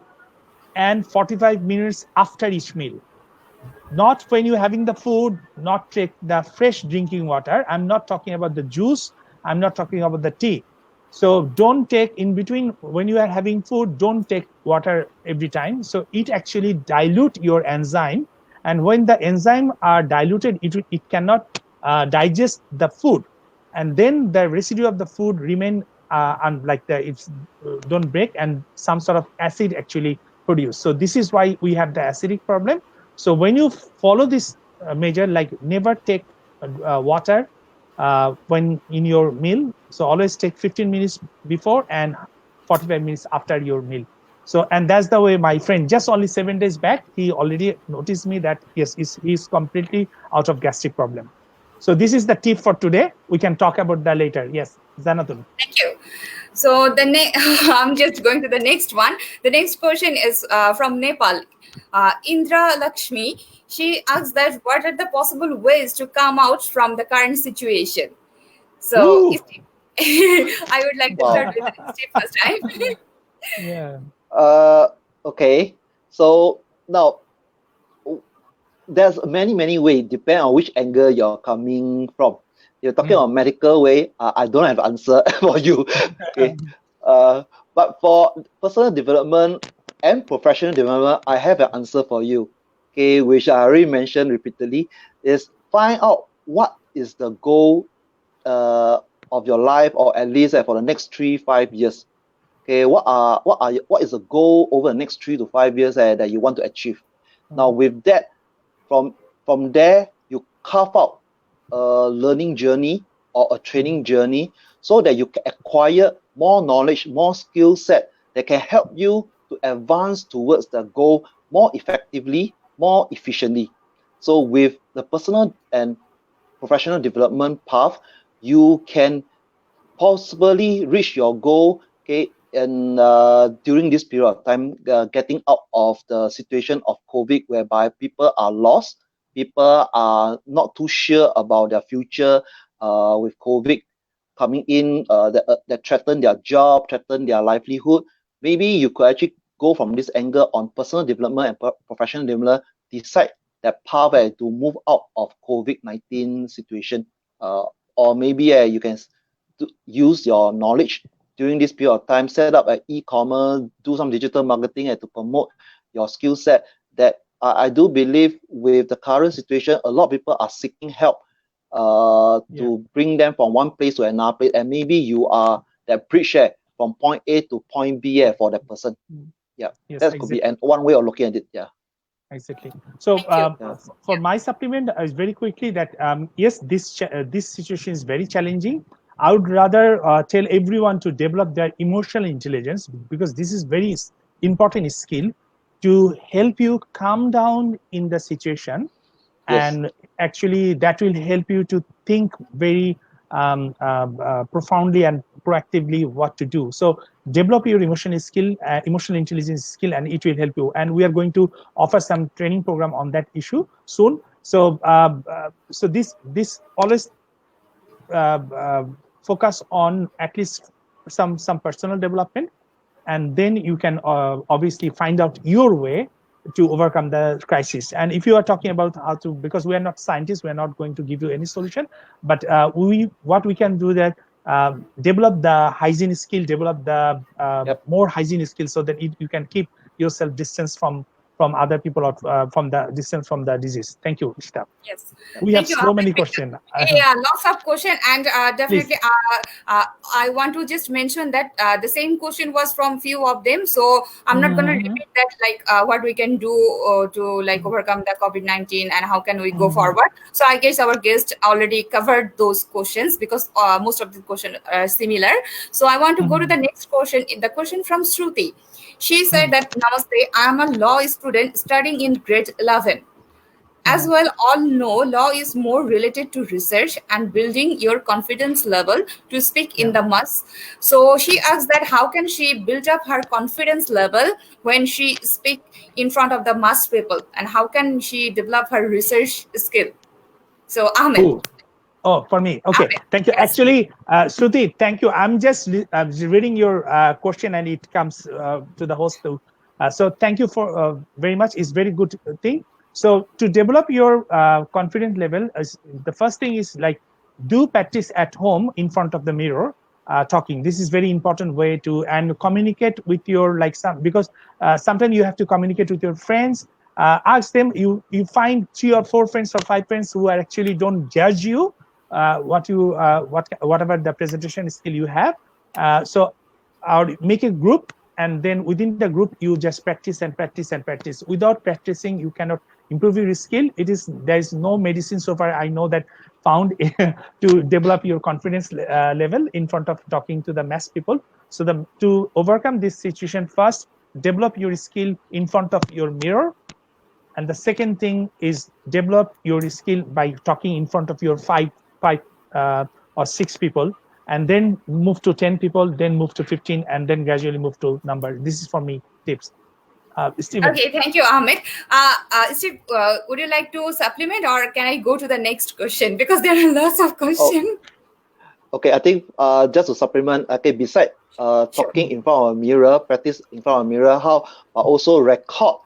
and 45 minutes after each meal. Not when you're having the food, not take the fresh drinking water. I'm not talking about the juice. I'm not talking about the tea. So don't take in between when you are having food, don't take water every time. So it actually dilute your enzyme. And when the enzyme are diluted, it cannot digest the food. And then the residue of the food remain like the it's don't break, and some sort of acid actually produce. So this is why we have the acidic problem. So when you follow this measure, like never take water when in your meal. So always take 15 minutes before and 45 minutes after your meal. So, and that's the way my friend, just only 7 days back, he already noticed me that yes, he's completely out of gastric problem. So this is the tip for today. We can talk about that later. Yes, Zanatun. Thank you. So I'm just going to the next one. The next question is from Nepal. Indra Lakshmi. She asks that what are the possible ways to come out from the current situation? So, Ooh. I would like to start Wow. with Steve first time. Yeah. Uh, okay. So now there's many ways, depend on which angle you're coming from. You're talking Mm. about medical way. I don't have answer for you. Okay. Uh, but for personal development and professional development, I have an answer for you. Okay, which I already mentioned repeatedly, is find out what is the goal uh, of your life, or at least for the next 3 5 years. Okay, what is the goal over the next 3 to 5 years that you want to achieve? Now, Mm. with that, from from there you carve out a learning journey or a Mm. training journey, so that you can acquire more knowledge, more skill set that can help you to advance towards the goal more effectively, more efficiently. So with the personal and professional development path, you can possibly reach your goal, okay, and during this period of time, getting out of the situation of COVID, whereby people are lost, people are not too sure about their future, with COVID coming in, that threaten their job, threaten their livelihood. Maybe you could actually go from this angle on personal development and professional development, decide that path to move out of COVID-19 situation, or maybe you can to use your knowledge during this period of time, set up an e-commerce, do some digital marketing, and to promote your skill set. That I do believe with the current situation, a lot of people are seeking help Yeah. to bring them from one place to another place, and maybe you are that bridge from point A to point B for that person. Mm. Yeah, Yes, that could be exactly. and one way of looking at it. Yeah, Exactly. So, Thank you. yeah. for my supplement, is very quickly that yes, this situation is very challenging. I would rather tell everyone to develop their emotional intelligence, because this is very important skill to help you calm down in the situation, Yes, and actually that will help you to think very profoundly and proactively what to do. So develop your emotional skill, emotional intelligence skill, and it will help you. And we are going to offer some training program on that issue soon. So so this always uh, focus on at least some personal development, and then you can obviously find out your way to overcome the crisis. And if you are talking about how to, because we are not scientists, we are not going to give you any solution, but we what we can do that, develop the hygiene skill, develop the yep. more hygiene skills, so that you can keep yourself distance from other people, or from the distance from the disease. Thank you, Ishta. Yes. We have Thank you. so many questions. Yeah, lots of question, and Please. definitely, I want to just mention that the same question was from few of them. So I'm not going to Mhm, repeat that, like what we can do to like mhm, overcome the COVID-19 and how can we go mhm, forward. So I guess our guest already covered those questions, because most of the questions are similar. So I want to go to mhm, the next question. The question from Shruti. She said mhm, that Namaste, I am a law student studying in grade 11. as well all know law is more related to research and building your confidence level to speak in Yeah. the mass. So she asks that how can she build up her confidence level when she speak in front of the mass people, and how can she develop her research skill? So Ahmed. Who? Oh, for me. Okay. Ahmed, Thank you. yes. Actually, Shruti, thank you. I'm just reading your question and it comes to the host too. So thank you for very much. It's very good thing. So to develop your confidence level, the first thing is like do practice at home in front of the mirror. Talking. This is very important way to and communicate with your like some because sometimes you have to communicate with your friends. Ask them. You find 3 or 4 friends or 5 friends who are actually don't judge you whatever the presentation skill you have. So or make a group, and then within the group you just practice and practice and practice. Without practicing you cannot improve your skill. There is no medicine so far I know that found to develop your confidence level in front of talking to the mass people. So to overcome this situation, first develop your skill in front of your mirror, and the second thing is develop your skill by talking in front of your five or 6 people, and then move to 10 people, then move to 15, and then gradually move to number. This is for me tips. Stephen. Okay, thank you, Ahmed. Steve, would you like to supplement, or can I go to the next question because there are lots of Oh, questions? okay. I think just to supplement, okay, beside Sure. talking in front of a mirror, practice in front of a mirror, how also record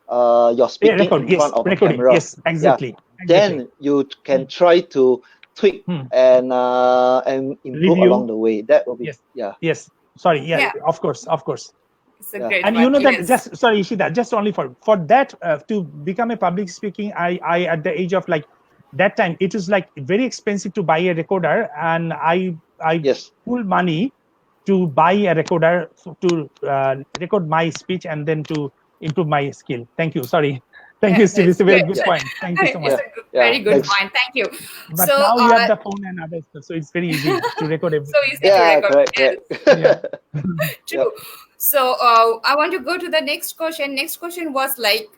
your Yeah, speaking record. in front Yes, of a recording. camera. Yes, Yeah, exactly. Exactly. then you can try to tweak Hmm. and improve along Review. the way. That will be Yes. yeah, Yes. Sorry. Yeah. Yeah, Of course. Of course. it's a yeah. great And you one. know that Yes. just sorry Ishita, just only for that to become a public speaking, I at the age of like that time it was like very expensive to buy a recorder, and I Yes. pull money to buy a recorder to record my speech and then to improve my skill. Thank you. Sorry. Thank you, Yeah, Steve. it's It's a very great. good Yeah. point. Thank you so It's much. Yeah. a Yeah. very good Thanks. point. Thank you. But So, now you have the phone and other stuff, so it's very easy to record so everything. easy to Yeah. record. Correct. Yes, Correct. Yeah. Yeah. true. So, I want to go to the next question. Next question was like,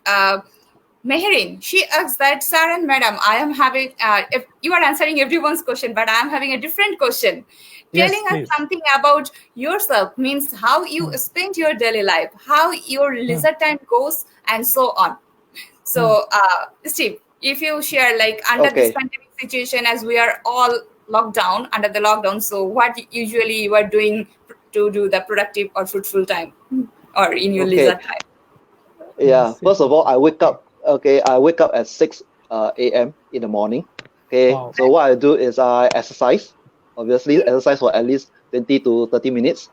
Meherin, she asks that, Sir and Madam, I am having, if you are answering everyone's question, but I am having a different question. Yes, Telling us please. something about yourself means how you Hmm. spend your daily life, how your Hmm. leisure time goes, and so on. Hmm. So, Steve, if you share, like, under this Okay. pandemic situation, as we are all locked down, under the lockdown, so what usually you are doing to do the productive or fruitful time or in your leisure Okay. time? Yeah. Yes. First of all, I wake Okay. up. Okay, I wake up at 6 a.m. in the morning. Okay. Wow. So what I do is I exercise. Obviously, exercise for at least 20 to 30 minutes.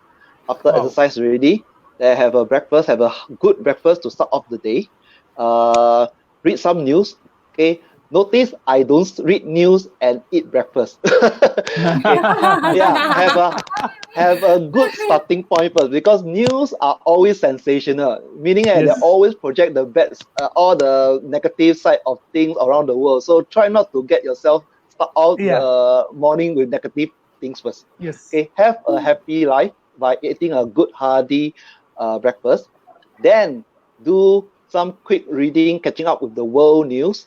After Wow. exercise already, then I have a breakfast. Have a good breakfast to start off the day. Uh, read some news. Okay. Notice I don't read news and eat breakfast. Okay. Yeah. Have a good starting point first, because news are always sensational, meaning that they Yes. always project the bad, all the negative side of things around the world. So try not to get yourself start out Yeah. the morning with negative things first. Yes. Okay, have a happy life by eating a good hearty breakfast. Then do some quick reading, catching up with the world news.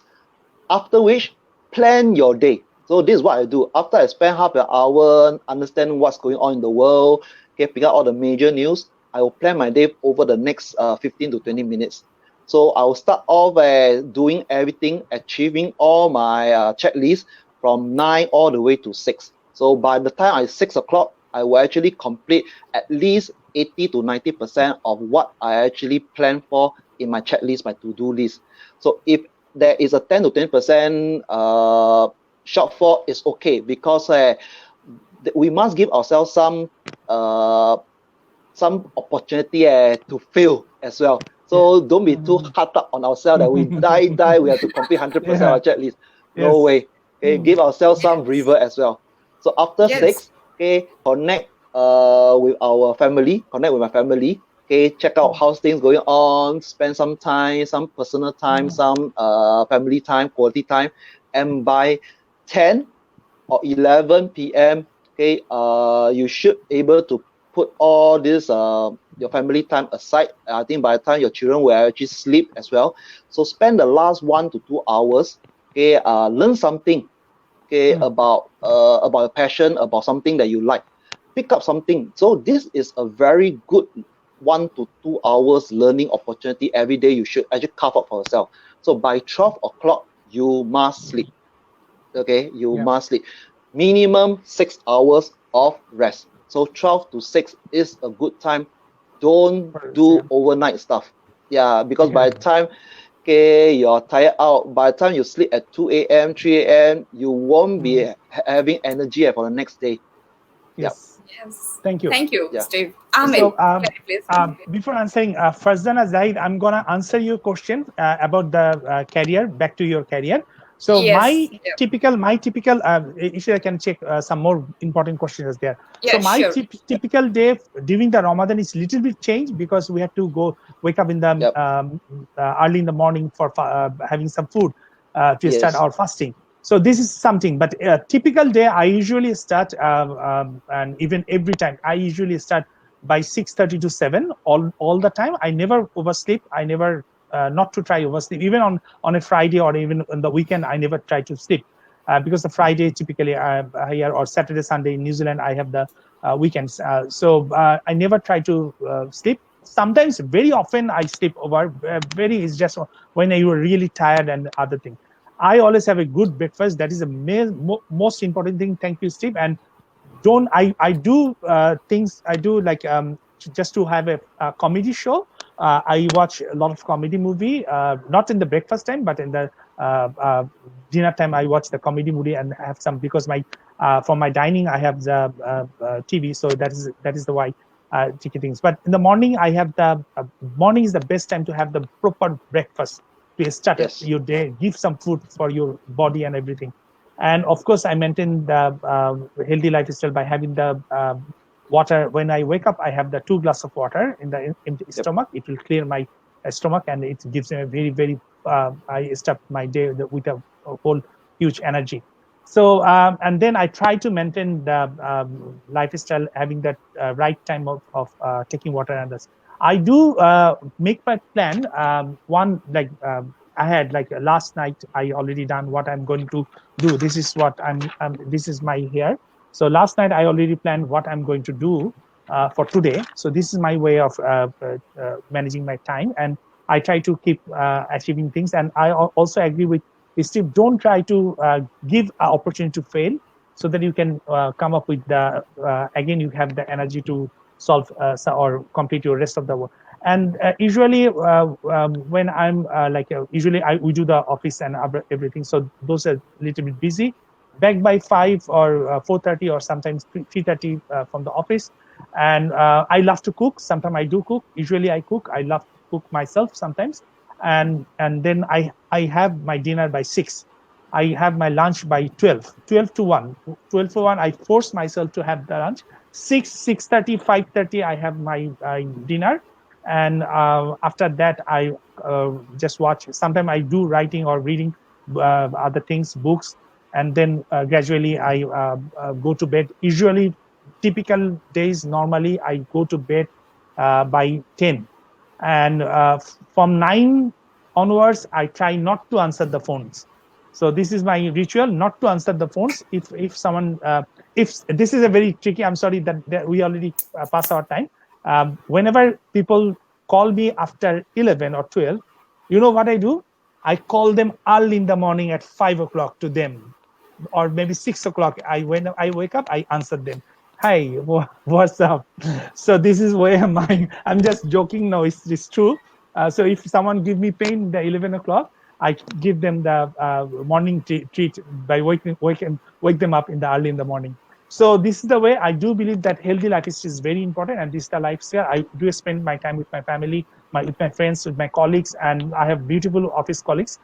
After which, plan your day. So this is what I do. After I spend half an hour understanding what's going on in the world, okay, pick up all the major news, I will plan my day over the next 15 to 20 minutes. So I will start off doing everything, achieving all my checklist from 9 all the way to 6. So by the time I 6 o'clock, I will actually complete at least 80 to 90% of what I actually plan for in my checklist, my to-do list. So if there is a 10 to 20% shortfall, is okay, because we must give ourselves uh, some opportunity to fail as well. Yeah. So don't be too Mhm. hard up on ourselves that we die, we have to complete 100% of Yeah. our checklist. No Yes. way. Okay, Mm. give ourselves some Yes. river as well. So after Yes. 6, okay, connect with our family, connect with my family. Okay, check out Mm. how's things going on, spend some time, some personal time, Mm. some family time, quality time. And by 10 or 11 p.m., okay, you should able to put all this your family time aside. I think by the time your children will actually sleep as well. So spend the last 1 to 2 hours, okay, learn something, okay, Mm. about a passion, about something that you like. Pick up something. So this is a very good 1 to 2 hours learning opportunity every day. You should actually carve out for yourself. So by 12 o'clock, you must sleep. Okay, you Yeah. must sleep. Minimum 6 hours of rest. So 12 to 6 is a good time. Don't Yeah. do overnight stuff. Yeah, because by Okay. the time, okay, you're tired out, by the time you sleep at 2 a.m., 3 a.m., you won't be Mm. having energy for the next day. Yeah, Yes. Yes. Thank you. Thank you, yeah, Steve. So, Amit, can you please continue? before answering, Farzana Zahid, I'm gonna answer your question about the career. Back to your career. So, Yes. Yep. my typical, if I can check some more important questions there. So, Yeah, sure. typical day during the Ramadan is little bit changed because we have to go wake up in the yep, early in the morning for having some food to start yes, our fasting. So this is something, but a typical day I usually start, and even every time I usually start by 6:30 to 7 all the time. I never oversleep. I never not to try oversleep. Even on a Friday or even on the weekend, I never try to sleep because the Friday typically here or Saturday Sunday in New Zealand I have the weekends. So I never try to sleep. Sometimes, very often, I sleep over. Very is just when you are really tired and other thing. I always have a good breakfast. That is the most important thing. Thank you, Steve. And don't I do things I do like just to have a comedy show. I watch a lot of comedy movie, not in the breakfast time, but in the dinner time. I watch the comedy movie and have some because my for my dining I have the TV, so that is the why ticket things. But in the morning I have the morning is the best time to have the proper breakfast to start yes, your day. Give some food for your body and everything. And of course I maintain the healthy lifestyle by having the water. When I wake up I have the 2 glass of water in the empty yep, stomach. It will clear my stomach and it gives me a very I start my day with a whole huge energy. So and then I try to maintain the lifestyle, having that right time of taking water and this. I do make my plan one like I had like last night I already done what I'm going to do. This is what this is my here. So last night I already planned what I'm going to do for today. So this is my way of managing my time, and I try to keep achieving things. And I also agree with Steve. Don't try to give an opportunity to fail, so that you can come up with the again you have the energy to solve or complete your rest of the work. And usually when I'm usually we do the office and everything, so those are a little bit busy. Back by 5 or 4:30 or sometimes 3:30 from the office. And I love to cook. Sometimes I do cook. Usually I cook. I love to cook myself sometimes. And then I have my dinner by 6. I have my lunch by 12 to 1. 12 to 1 I force myself to have the lunch. 6:30 5:30 I have my dinner. And after that I just watch. Sometimes I do writing or reading other things, books. And then gradually I go to bed. Usually typical days normally I go to bed by 10. And from 9 onwards I try not to answer the phones. So this is my ritual, not to answer the phones. If someone if this is a very tricky, I'm sorry that we already pass our time. Whenever people call me after 11 or 12, you know what I do? I call them early in the morning at 5 o'clock to them, or maybe 6 o'clock. When I wake up I answer them. Hi, what's up? So this is where I'm just joking. No, it's true. So if someone give me pain the 11 o'clock, I give them the morning treat by wake them up in the early in the morning. So this is the way. I do believe that healthy lifestyle is very important, and this is the lifestyle. I do spend my time with my family, with my friends, with my colleagues, and I have beautiful office colleagues.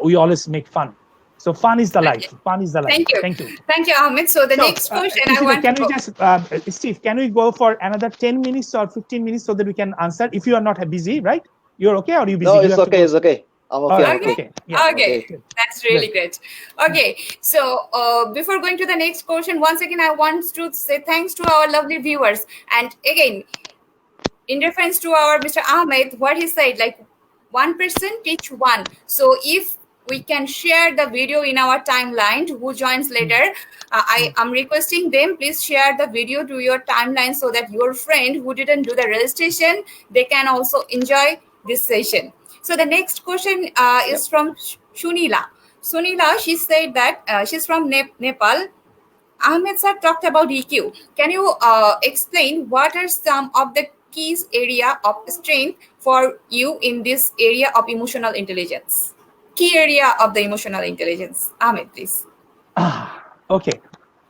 We always make fun. So fun is the Okay. life. Fun is the life. Thank you. Thank you. Thank you, Amit. So the So, next question I Ishita, want to can we go. just, Steve, can we go for another 10 minutes or 15 minutes so that we can answer? If you are not busy, right? You're okay, or are you busy? no, You it's have to okay, go. it's okay. I'm All okay, I'm right. Okay. okay. Okay. Yeah. Okay. Okay. Good. That's Good. really great. Okay. So before going to the next question, once again, I want to say thanks to our lovely viewers. And again, in reference to our Mr. Ahmed, what he said, like 1% each one. So if we can share the video in our timeline to who joins later, I am requesting them, please share the video to your timeline so that your friend who didn't do the registration, they can also enjoy this session. So the next question is Yep. from Shunila. Sunila, she said that she's from Nepal. Ahmed sir talked about EQ. Can you explain what are some of the keys area of strength for you in this area of emotional intelligence? Key area of the emotional intelligence. Ahmed, please. Okay.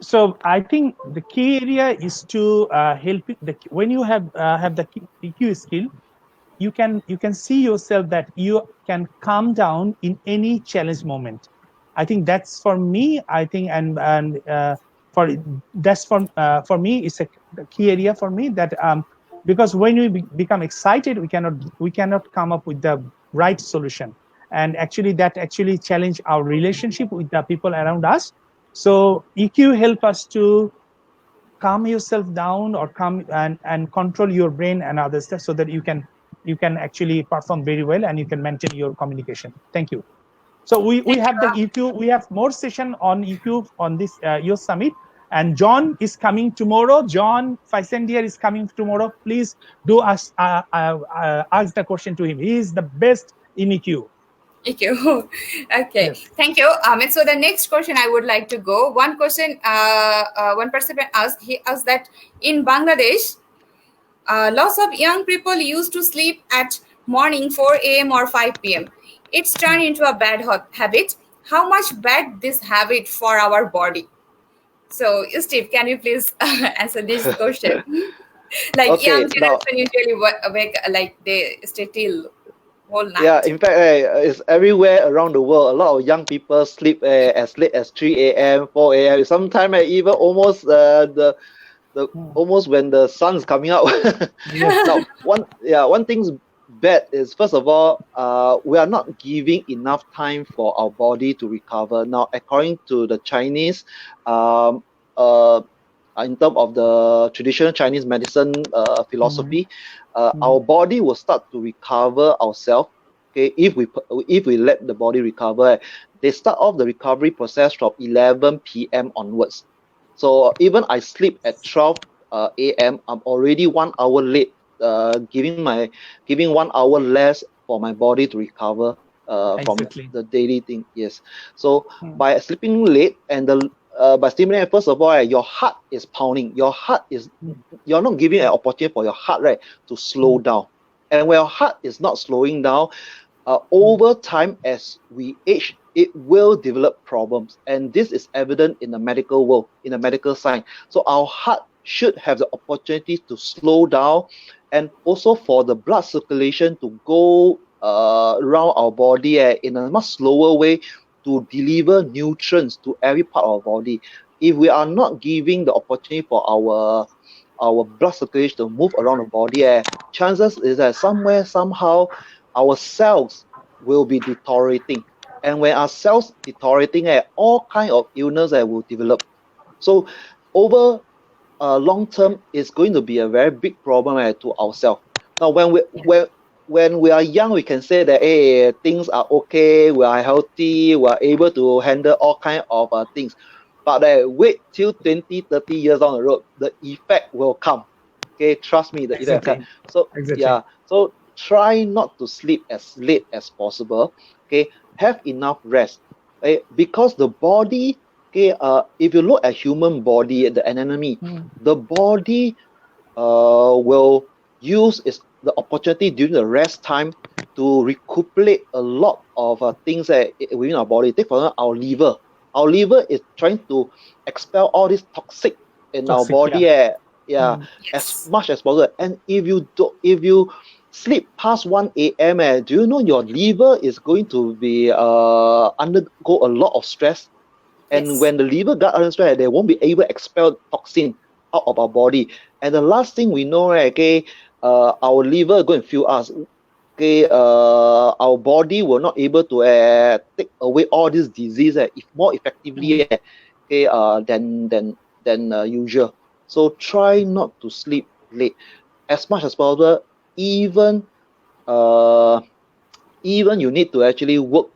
So I think the key area is to help when you have the EQ skill, you can see yourself that you can calm down in any challenge moment. I think that's for me. I think and for that's for me it's the key area for me that because when we become excited, we cannot come up with the right solution, and actually that actually challenge our relationship with the people around us. So EQ help us to calm yourself down or calm and control your brain and other stuff so that you can actually perform very well and you can maintain your communication. Thank you. So we Thank have the you. EQ. We have more session on EQ on this your summit. And John is coming tomorrow. John Feisendier is coming tomorrow. Please do ask the question to him. He is the best in EQ. Thank you. Okay, Yes. thank you, Ahmed. So the next question I would like to go. One question, one participant asked. He asked that in Bangladesh, lots of young people used to sleep at morning 4 a.m. or 5 p.m. It's turned into a bad habit. How much bad this habit for our body? So, Steve, can you please answer this question? Like young Okay, now, generation usually wake like they stay till whole yeah, night. in fact, it's everywhere around the world. A lot of young people sleep as late as 3 a.m., 4 a.m. Sometimes even almost the Hmm. almost when the sun's coming out. Yes. Now, one thing's bad is, first of all, we are not giving enough time for our body to recover. Now, according to the Chinese, um, uh, in terms of the traditional Chinese medicine Hmm. philosophy, Hmm. our body will start to recover ourselves. Okay, if we let the body recover, they start off the recovery process from 11 p.m. onwards. So even I sleep at 12 a.m., I'm already 1 hour late, giving 1 hour less for my body to recover from Exactly. the daily thing. Yes. So Hmm. by sleeping late and by sleeping late, first of all, your heart is pounding. You're not giving an opportunity for your heart, right, to slow Hmm. down. And when your heart is not slowing down, Hmm. over time as we age, it will develop problems, and this is evident in the medical world, in the medical science. So our heart should have the opportunity to slow down, and also for the blood circulation to go around our body in a much slower way to deliver nutrients to every part of our body. If we are not giving the opportunity for our blood circulation to move around the body, chances is that somewhere somehow our cells will be deteriorating. And when our cells deteriorating, all kind of illness will develop. So over long term, it's going to be a very big problem to ourselves. Now, when we are young, we can say that hey, things are okay, we are healthy, we are able to handle all kind of things. But wait till 20, 30 years down the road, the effect will come. Okay, trust me, the effect will come. Exactly. So Exactly. yeah, so try not to sleep as late as possible. Okay, have enough rest. Okay, because the body, okay, if you look at human body, the anatomy, Hmm. the body will use the opportunity during the rest time to recuperate a lot of things within our body. Take for example, our liver. Our liver is trying to expel all this toxic in our Toxic. Yeah. body. Yeah, Hmm. as Yes. much as possible. And if you sleep past 1 a.m., do you know your liver is going to be undergo a lot of stress? And Yes. when the liver got under stress, they won't be able to expel toxin out of our body. And the last thing we know, right, okay, our liver going to fuel us. Okay, our body will not able to take away all this disease if more effectively Hmm. okay, than usual. So try not to sleep late. as much as possible, even uh, even you need to actually work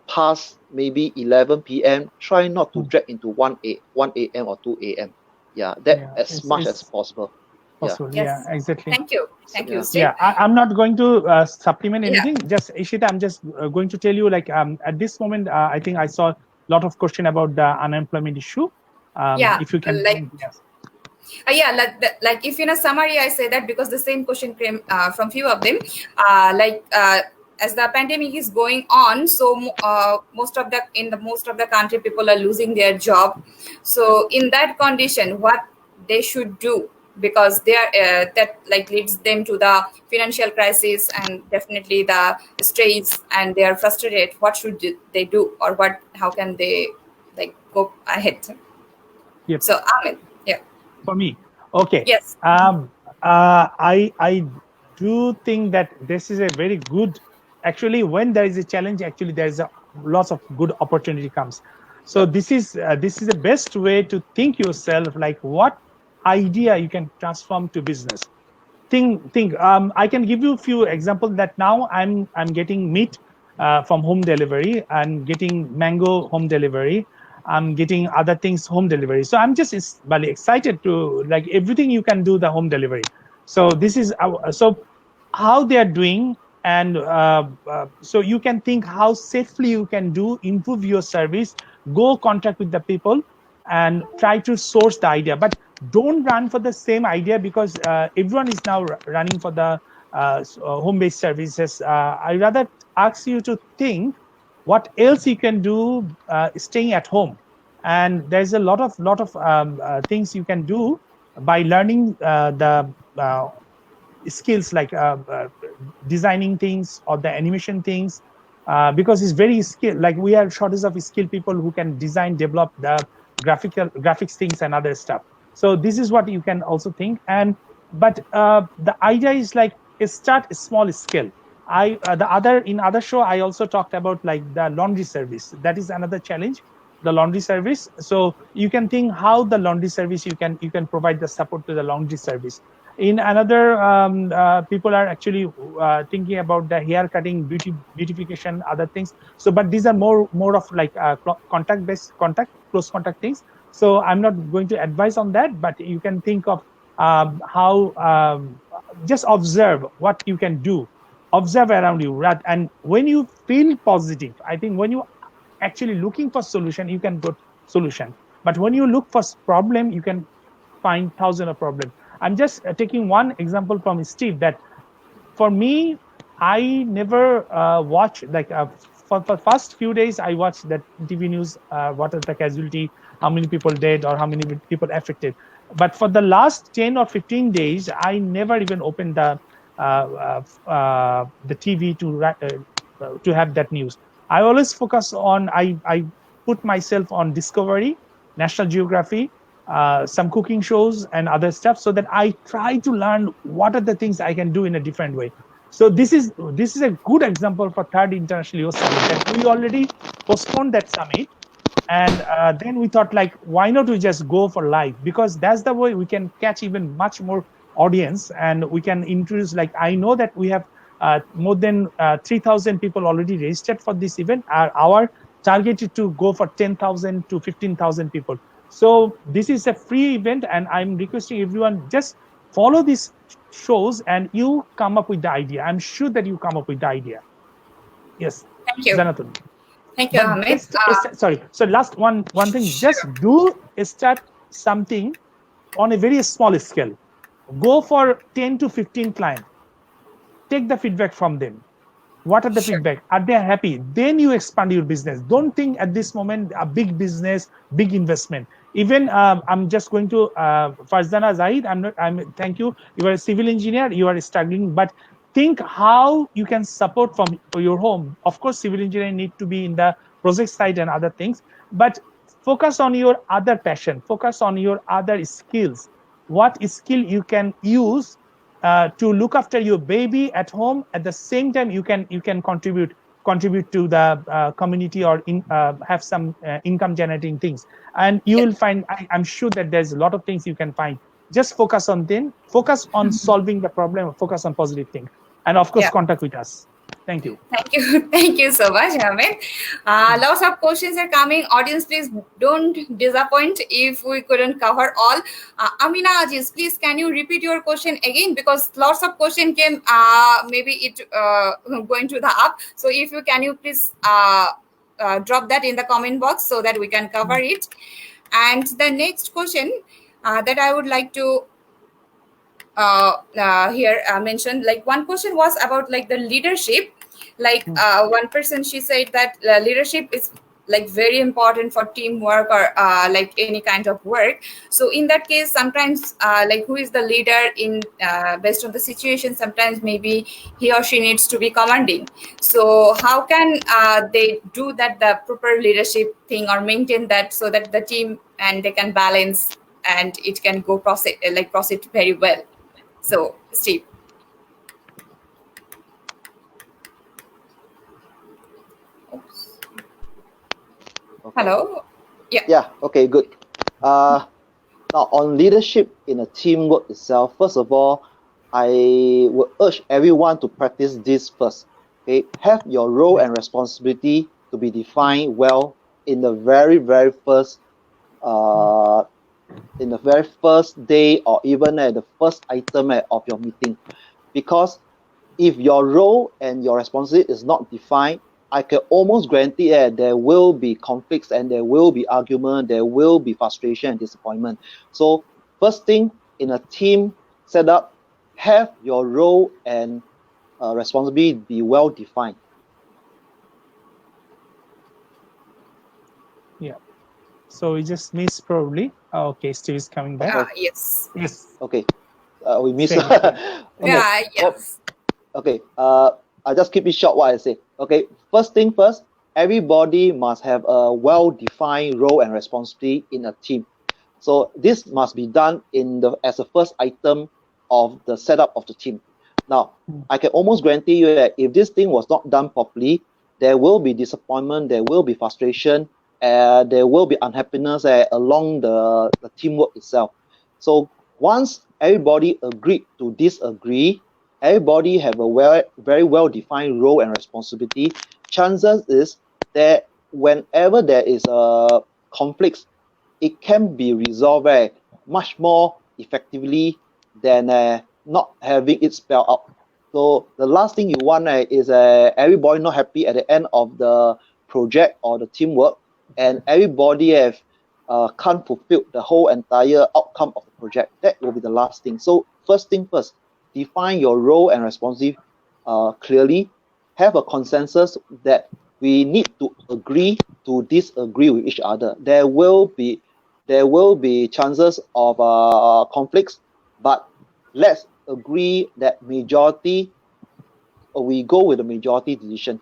past maybe 11 p.m., try not to Mm. drag into 1 a.m. or 2 a.m. Yeah, that Yeah, as much as it's possible. Yeah. possible. Yeah, Yes. exactly. Thank you. So, Thank you, Yeah. Steve. yeah, I'm not going to supplement Yeah. anything. Just Ishita, I'm just going to tell you like at this moment, I think I saw a lot of question about the unemployment issue. Yeah. If you can, Like yes, yeah, like if in a summary I say that because the same question came from few of them, as the pandemic is going on, so most of the country people are losing their job. Yeah. So in that condition, what they should do, because they are that like leads them to the financial crisis and definitely the stress, and they are frustrated. What should they do, or what? How can they like go ahead? yep. So Amin, yeah, For me, okay. yes. I do think that this is a very good. Actually, when there is a challenge, actually there is a lots of good opportunity comes. So Yep. this is the best way to think yourself like what idea you can transform to business. Think I can give you a few examples that now I'm getting meat from home delivery and getting mango home delivery. I'm getting other things home delivery, so I'm just very excited to like everything you can do the home delivery. So this is so how they are doing, and so you can think how safely you can do improve your service, go contact with the people and try to source the idea, but don't run for the same idea because everyone is now running for the home-based services. I rather ask you to think what else you can do staying at home, and there's a lot of things you can do by learning the skills like designing things or the animation things, because it's very skilled, like we have shortage of skilled people who can design develop the graphics things and other stuff. So this is what you can also think. And but the idea is like start a small scale. The other in other show I also talked about like the laundry service, that is another challenge, the laundry service. So you can think how the laundry service you can provide the support to the laundry service. In another people are actually thinking about the hair cutting, beautification, other things. So but these are more of like contact based, contact close contact things. So I'm not going to advise on that, but you can think of how just observe what you can do, observe around you, right? And when you feel positive, I think when you actually looking for solution, you can go solution. But when you look for problem, you can find thousands of problems. I'm just taking one example from Steve that for me, I never watch like for first few days I watched that TV news. What is the casualty? How many people dead or how many people affected? But for the last 10 or 15 days, I never even opened the TV to have that news. I always focus on I put myself on Discovery, National Geography, some cooking shows and other stuff, so that I try to learn what are the things I can do in a different way. So this is a good example for third international youth summit that we already postponed that summit, and then we thought like why not we just go for live, because that's the way we can catch even much more audience and we can introduce. Like I know that we have more than 3,000 people already registered for this event. Our target is to go for 10,000 to 15,000 people. So this is a free event, and I'm requesting everyone just follow these shows and you come up with the idea. I'm sure that you come up with the idea. Yes, Thank you. Janathan. Thank you, But Amit. just sorry. So last one thing. Just Sure. do start something on a very small scale. Go for 10 to 15 clients. Take the feedback from them. What are the Sure. feedback? Are they happy? Then you expand your business. Don't think at this moment a big business, big investment. Even I'm just going to Farzana Zahid. I'm not. I'm. Thank you. You are a civil engineer. You are struggling, but think how you can support from your home. Of course, civil engineering need to be in the project side and other things, but focus on your other passion. Focus on your other skills. What skill you can use to look after your baby at home. At the same time, you can contribute to the community or have some income generating things, and you Yes. will find. I'm sure that there's a lot of things you can find. just focus on them, focus on solving the problem, focus on positive thing, and of course Yeah. contact with us. Thank you. Thank you. Thank you so much, Hamid. Lots of questions are coming. Audience, please don't disappoint if we couldn't cover all. Amina Aziz, please can you repeat your question again? Because lots of question came, maybe it going to the up. So if you can you please drop that in the comment box so that we can cover it. And the next question that I would like to here mentioned, like one question was about like the leadership, like one person she said that leadership is like very important for teamwork or like any kind of work. So in that case sometimes like who is the leader in based on the situation, sometimes maybe he or she needs to be commanding. So how can they do that, the proper leadership thing, or maintain that so that the team and they can balance and it can go proceed very well? So, Steve. Oops. Okay. Hello. Yeah. Yeah. Okay. Good. Uh, Now, on leadership in a teamwork itself, first of all, I would urge everyone to practice this first. Okay, have your role and responsibility to be defined well in the very first uh, in the very first day or even at the first item of your meeting, because if your role and your responsibility is not defined, I can almost guarantee that there will be conflicts and there will be argument, there will be frustration and disappointment. So first thing in a team setup, have your role and responsibility be well defined. Yeah. So we just missed probably. Oh, okay, Steve is coming back. Okay, Yes. Yes. okay, we miss. Same. Yeah. Okay, well, Yes. okay. I just keep it short. What I say. Okay. First thing first. Everybody must have a well-defined role and responsibility in a team. So this must be done in the as a first item of the setup of the team. Now, I can almost guarantee you that if this thing was not done properly, there will be disappointment, there will be frustration, there will be unhappiness along the teamwork itself. So once everybody agreed to disagree, everybody have a very well defined role and responsibility, chances is that whenever there is a conflicts, it can be resolved much more effectively than not having it spelled out. So the last thing you want is everybody not happy at the end of the project or the teamwork, and everybody have can't fulfill the whole entire outcome of the project. That will be the last thing. So first thing first, define your role and responsibility clearly. Have a consensus that we need to agree to disagree with each other. There will be chances of conflicts, but let's agree that majority, we go with the majority decision.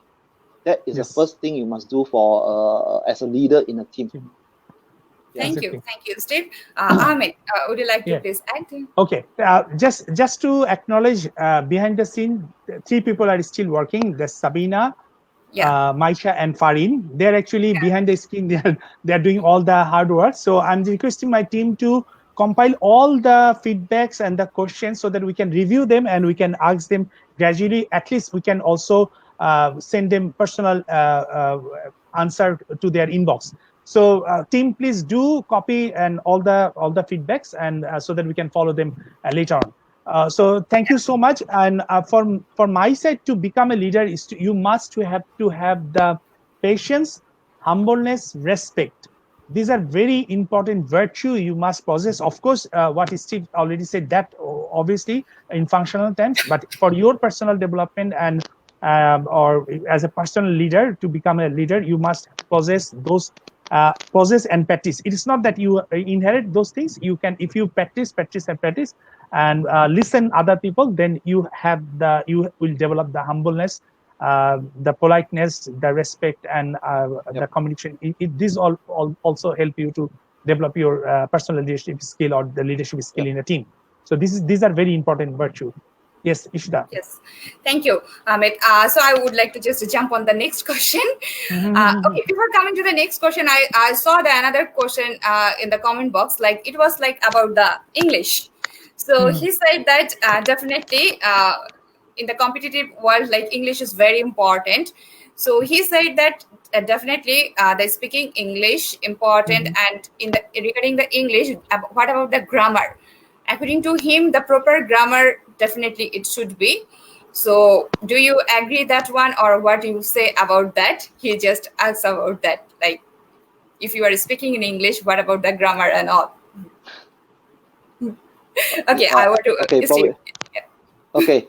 That is the Yes. first thing you must do for as a leader in a team. Yeah. Thank you. Exactly. Thank you, Steve. Ahmed, would you like to Yeah. please add? Okay. Just to acknowledge, behind the scene, three people are still working. There's Sabina, Yeah. Maisha, and Farin. They're actually behind the screen. They're doing all the hard work. So I'm requesting my team to compile all the feedbacks and the questions so that we can review them and we can ask them gradually. At least we can also send them personal answer to their inbox. So team, please do copy and all the feedbacks, and so that we can follow them later on. So thank you so much. And from my side, to become a leader is you must to have the patience, humbleness, respect. These are very important virtue you must possess. Of course, what Steve already said, that obviously in functional terms, but for your personal development and or as a personal leader, to become a leader, you must possess and practice. It is not that you inherit those things. You can, if you practice and listen other people, then you will develop the humbleness, the politeness, the respect, and the Yep. communication. These all also help you to develop your personal leadership skill or the leadership skill Yep. in a team. So these are very important virtue. Yes, Ishda. Yes, thank you, Amit. So I would like to just jump on the next question. Mhm. Okay, before coming to the next question, I saw the another question in the comment box. Like it was like about the English. So he said that definitely in the competitive world, like English is very important. So he said that definitely the speaking English important, Mhm. and in the regarding the English, what about the grammar? According to him, the proper grammar definitely it should be. So do you agree that one, or what do you say about that? He just asks about that, like if you are speaking in English, what about the grammar and all? Okay, I want to okay, Steve. probably. Okay,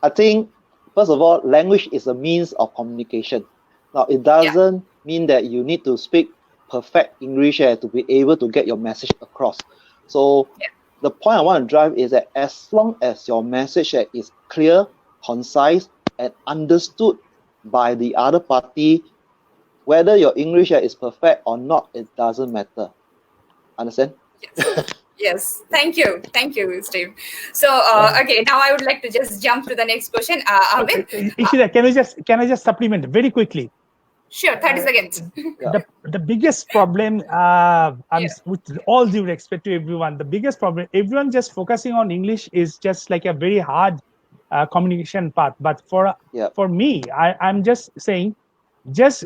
I think first of all, language is a means of communication. Now, it Yeah, doesn't mean that you need to speak perfect English to be able to get your message across. So, yeah, the point I want to drive is that as long as your message is clear, concise, and understood by the other party, whether your English is perfect or not, it doesn't matter. Understand? yes. Yes, thank you, Steve. So, Uh, okay, now I would like to just jump to the next question. Amit, Ishita, can I just supplement very quickly? sure, 30 Uh, seconds. Yeah. the biggest problem, Yeah, with all due respect to everyone, the biggest problem, everyone just focusing on English is just like a very hard communication path. But Yeah. for me, I'm just saying, just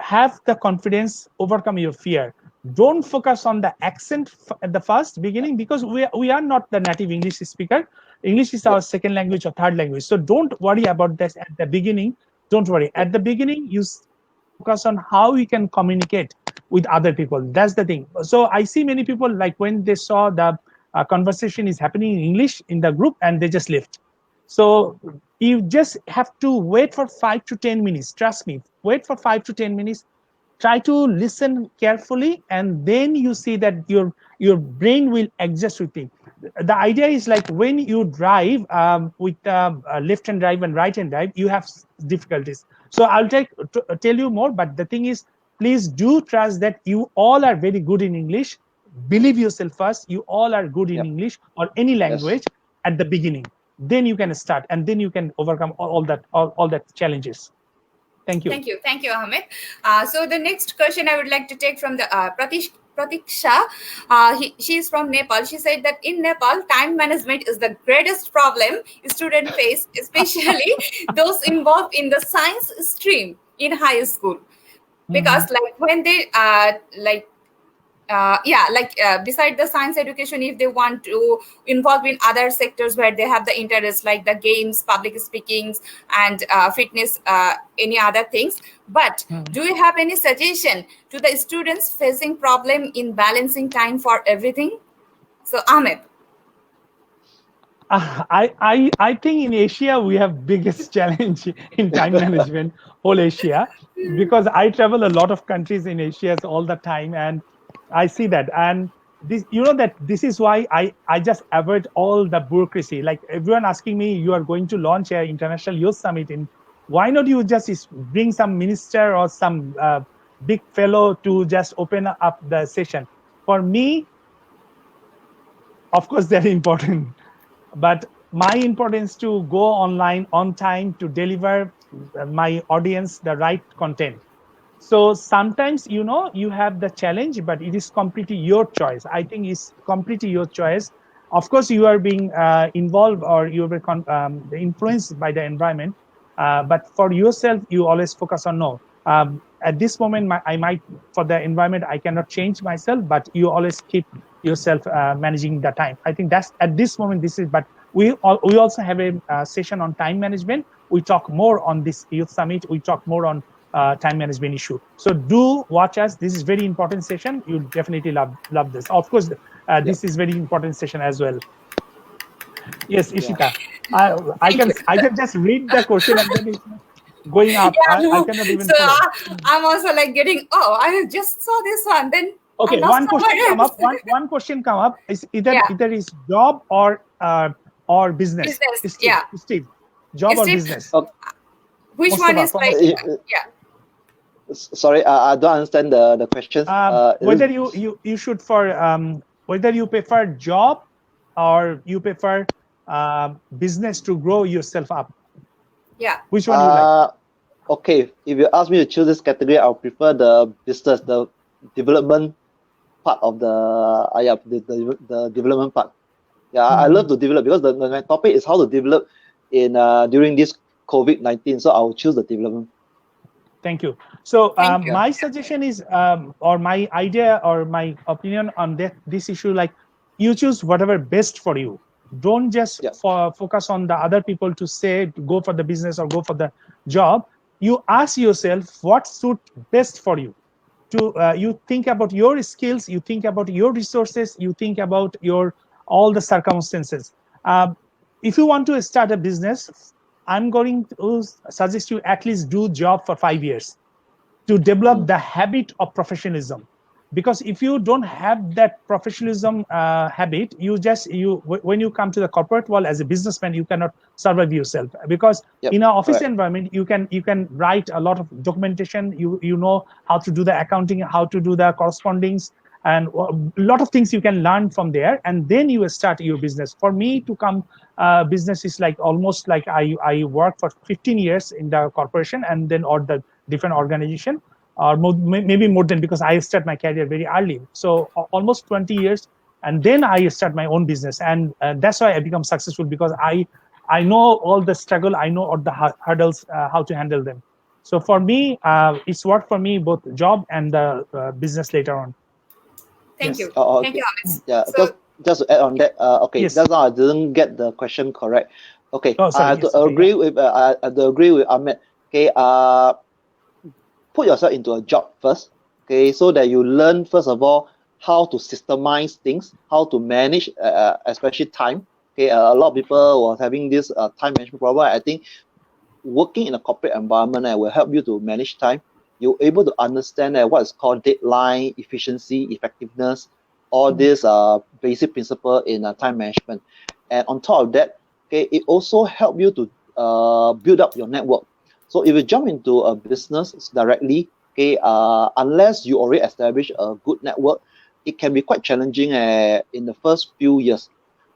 have the confidence, overcome your fear. Don't focus on the accent at the first Yeah. beginning, because we are not the native English speaker. English is our Yep. second language or third language. So don't worry about this at the beginning. Don't worry. Yep. At the beginning, you focus on how you can communicate with other people. That's the thing. So I see many people, like when they saw the conversation is happening in English in the group, and they just left. So you just have to wait for 5 to 10 minutes. Trust me, wait for 5 to 10 minutes. Try to listen carefully, and then you see that your brain will adjust with it. The idea is like when you drive, with left hand drive and right hand drive, you have difficulties. So I'll tell you more, but the thing is, please do trust that you all are very good in English. Believe yourself first. You all are good in Yep. English or any Yes. language at the beginning. Then you can start, and then you can overcome all that challenges. Thank you. thank you, Amit. So the next question I would like to take from the Pratiksha. She is from Nepal. She said that in Nepal, time management is the greatest problem students face, especially those involved in the science stream in high school. Because Mhm. like when they beside the science education, if they want to involve in other sectors where they have the interest, like the games, public speakings, and fitness, any other things. But Mhm. do you have any suggestion to the students facing problem in balancing time for everything? So Ahmed. I think in Asia we have biggest challenge in time management, whole Asia, because I travel a lot of countries in Asia all the time, and I see that. And this, that this is why I just avoid all the bureaucracy. Like everyone asking me, you are going to launch a international youth summit, in why not you just bring some minister or some big fellow to just open up the session? For me, of course, they're important, but my importance to go online on time to deliver my audience the right content. So sometimes, you have the challenge, but it is completely your choice. I think it's completely your choice. Of course, you are being involved, or you are influenced by the environment, but for yourself, you always focus on no. At this moment, I might, for the environment, I cannot change myself, but you always keep yourself managing the time. I think that's at this moment. This is, but we also have a session on time management. We talk more on this youth summit. We talk more on time management issue. So do watch us. This is very important session. You'll definitely love this. Of course, Yep. this is very important session as well. Yes, Yeah. Ishita. I I Thank can you. I can just read the question, and then it's going up. I Yeah. cannot even So follow. I'm also like getting, oh, I just saw this one, then I Okay, lost one question somewhere come else. up. One question come up is either Yeah, either is job or business. business. Steve, Yeah. Steve, job or Steve, business? Okay. which one Mustafa, is from like, Mustafa. yeah. Sorry, I don't understand the questions. Is Whether it, you should for whether you prefer job or you prefer business to grow yourself up. Yeah. Which one you like? uh okay? If you ask me to choose this category, I'll prefer the business, the development part of the yeah, the development part. Yeah, I love to develop because my topic is how to develop in during this COVID-19. So I will choose the development. Thank you. So Thank you. my suggestion is, or my idea or my opinion on this issue, like you choose whatever best for you. Don't just Yeah. focus on the other people to say to go for the business or go for the job. You ask yourself what suit best for you. You think about your skills, you think about your resources, you think about your all the circumstances. Um, if you want to start a business, I'm going to suggest you at least do job for 5 years to develop Mm. the habit of professionalism. Because if you don't have that professionalism habit, when you come to the corporate world as a businessman, you cannot survive yourself. Because Yep. in an office Correct. environment, you can write a lot of documentation. You know how to do the accounting, how to do the correspondings, and a lot of things you can learn from there, and then you start your business. For me to come business is like almost like I worked for 15 years in the corporation, and then or the different organization, or maybe more than, because I start my career very early. So almost 20 years, and then I start my own business, and that's why I become successful, because I know all the struggle, I know all the hurdles, how to handle them. So for me, it's worked for me, both job and the business later on. Thank Yes. you. Oh, Thank okay. you, Amit. Yeah. So, Just to add on that. Okay. Yes. That's how I didn't get the question correct. Okay. Oh, I sorry. have to Yes. Okay. Yeah. agree with. I have to agree with Ahmed. Okay. Put yourself into a job first, okay, so that you learn first of all how to systemize things, how to manage, especially time. Okay, a lot of people was having this time management problem. I think working in a corporate environment will help you to manage time. You're able to understand what is called deadline, efficiency, effectiveness, all Mm, these basic principle in time management. And on top of that, okay, it also help you to build up your network. So if you jump into a business directly, okay, unless you already establish a good network, it can be quite challenging in the first few years.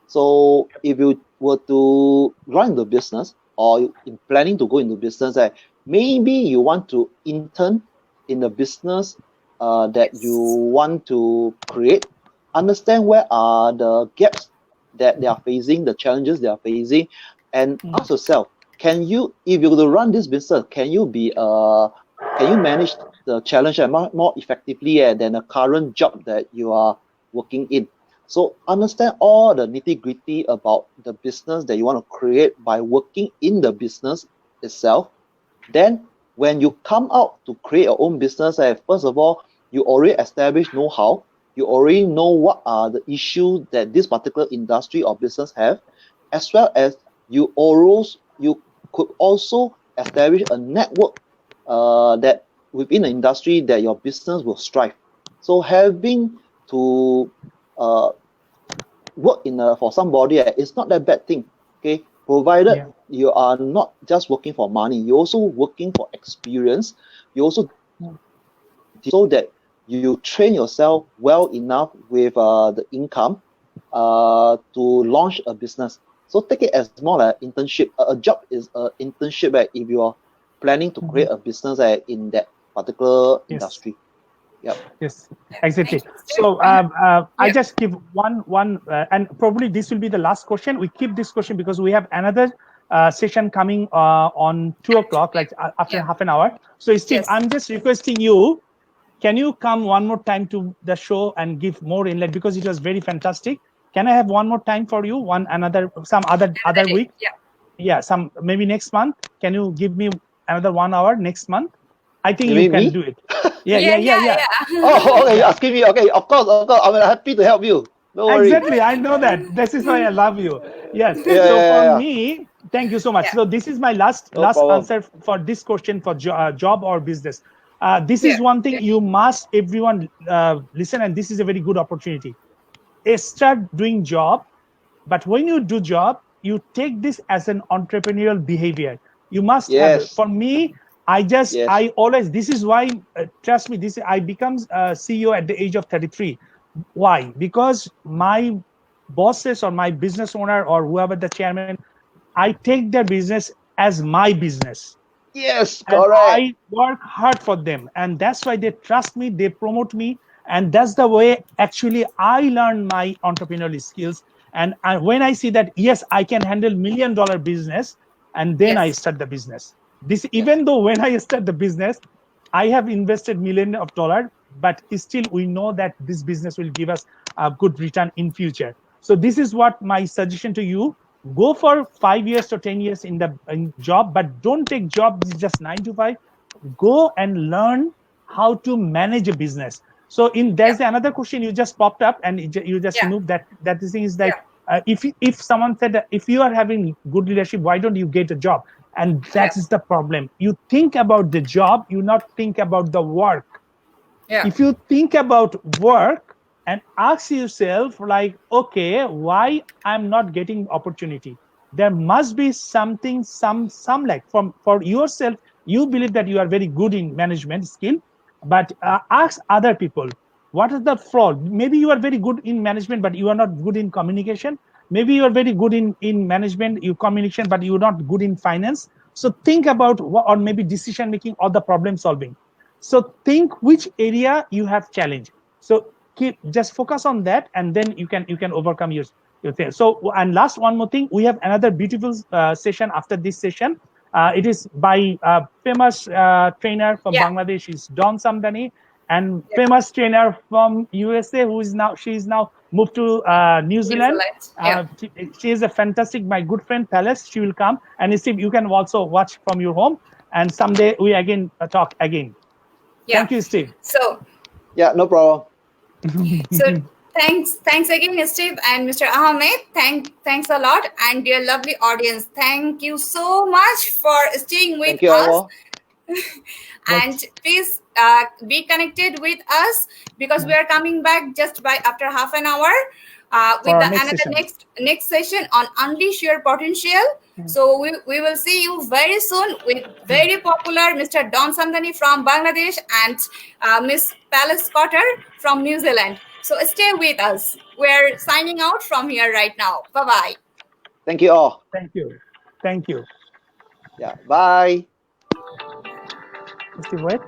So if you were to run the business or in planning to go into business, maybe you want to intern in the business that you yes. want to create, understand where are the gaps that they are facing, the challenges they are facing, and mm, ask yourself, can you, if you were to run this business, can you manage the challenge more effectively than the current job that you are working in? So understand all the nitty gritty about the business that you want to create by working in the business itself. Then when you come out to create your own business, first of all, you already establish know-how. You already know what are the issues that this particular industry or business have, as well as you could also establish a network that within the industry that your business will strive. So having to uh, work for somebody is not that bad thing. Okay, provided yeah. you are not just working for money, you're also working for experience. You also Mm, so that you train yourself well enough with the income to launch a business. So take it as more like internship. A job is an internship if you are planning to mhm. create a business in that particular Yes. industry. Yep. Yes, exactly. Thank you, Steve. So I Yeah. just give one, and probably this will be the last question. We keep this question because we have another session coming on 2 o'clock, like after Yeah. half an hour. So Steve, Yes. I'm just requesting you. Can you come one more time to the show and give more inlet, because it was very fantastic? Can I have one more time for you? Some Another other day. week? Yeah. Yeah, some maybe next month. Can you give me another 1 hour next month? I think You you mean can me? do it. Yeah, Yeah. yeah, yeah, Yeah. yeah. Oh, okay. You're Yeah. asking me. Okay, of course. I'm happy to help you. Don't worry. Exactly. I know that. This is why I love you. Yes. Yeah, So yeah, for yeah. me, thank you so much. Yeah. So this is my last No last problem. answer for this question for job or business. This Yeah. is one thing you must everyone listen, and this is a very good opportunity. Start doing job, but when you do job, you take this as an entrepreneurial behavior. You must have. Yes, For me, yes. I always. This is why. Trust me. This I becomes a CEO at the age of 33. Why? Because my bosses or my business owner or whoever the chairman, I take their business as my business, Yes, and correct. I work hard for them, and that's why they trust me, they promote me, and that's the way actually I learn my entrepreneurial skills. And when I see that, yes, I can handle $1 million business, and then I Yes. start the business. This, Yeah. even though when I start the business, I have invested million of dollar, but still we know that this business will give us a good return in future. So this is what my suggestion to you: go for 5 years or 10 years in the job, but don't take job just 9 to 5. Go and learn how to manage a business. So in Yeah. there's another question you just popped up, and you just Yeah. removed that. That the thing is that Yeah. if someone said that if you are having good leadership, why don't you get a job? And Yeah. that is the problem. You think about the job, you not think about the work. Yeah. If you think about work and ask yourself like, okay, why I'm not getting opportunity, there must be something, some like from for yourself. You believe that you are very good in management skill, but ask other people, what is the flaw? Maybe you are very good in management, but you are not good in communication. Maybe you are very good in management, you communication, but you're not good in finance. So think about what, or maybe decision making or the problem solving. So think which area you have challenge. So keep just focus on that, and then you can overcome your thing. So, and last one more thing, we have another beautiful session after this session. It is by famous trainer from Yeah. Bangladesh, is Don Samdani, and Yeah. famous trainer from USA, who is now she is now moved to New New Zealand. Zealand. Yeah. She is a fantastic, my good friend Palace. She will come, and Steve, you can also watch from your home. And someday we again talk again. Yeah. Thank you, Steve. So Yeah, no problem. So thanks again, Steve and Mr. Ahmed. Thanks a lot, and dear lovely audience, thank you so much for staying with Thank you us. all. And please be connected with us, because we are coming back just by after half an hour For with our the next another session. next session on unleash your potential. So we will see you very soon with very popular Mr. Don Sandani from Bangladesh and Miss Palace Cotter from New Zealand. So stay with us. We're signing out from here right now. Bye bye. Thank you all. Thank you. Thank you. Yeah, bye. Steve, wait.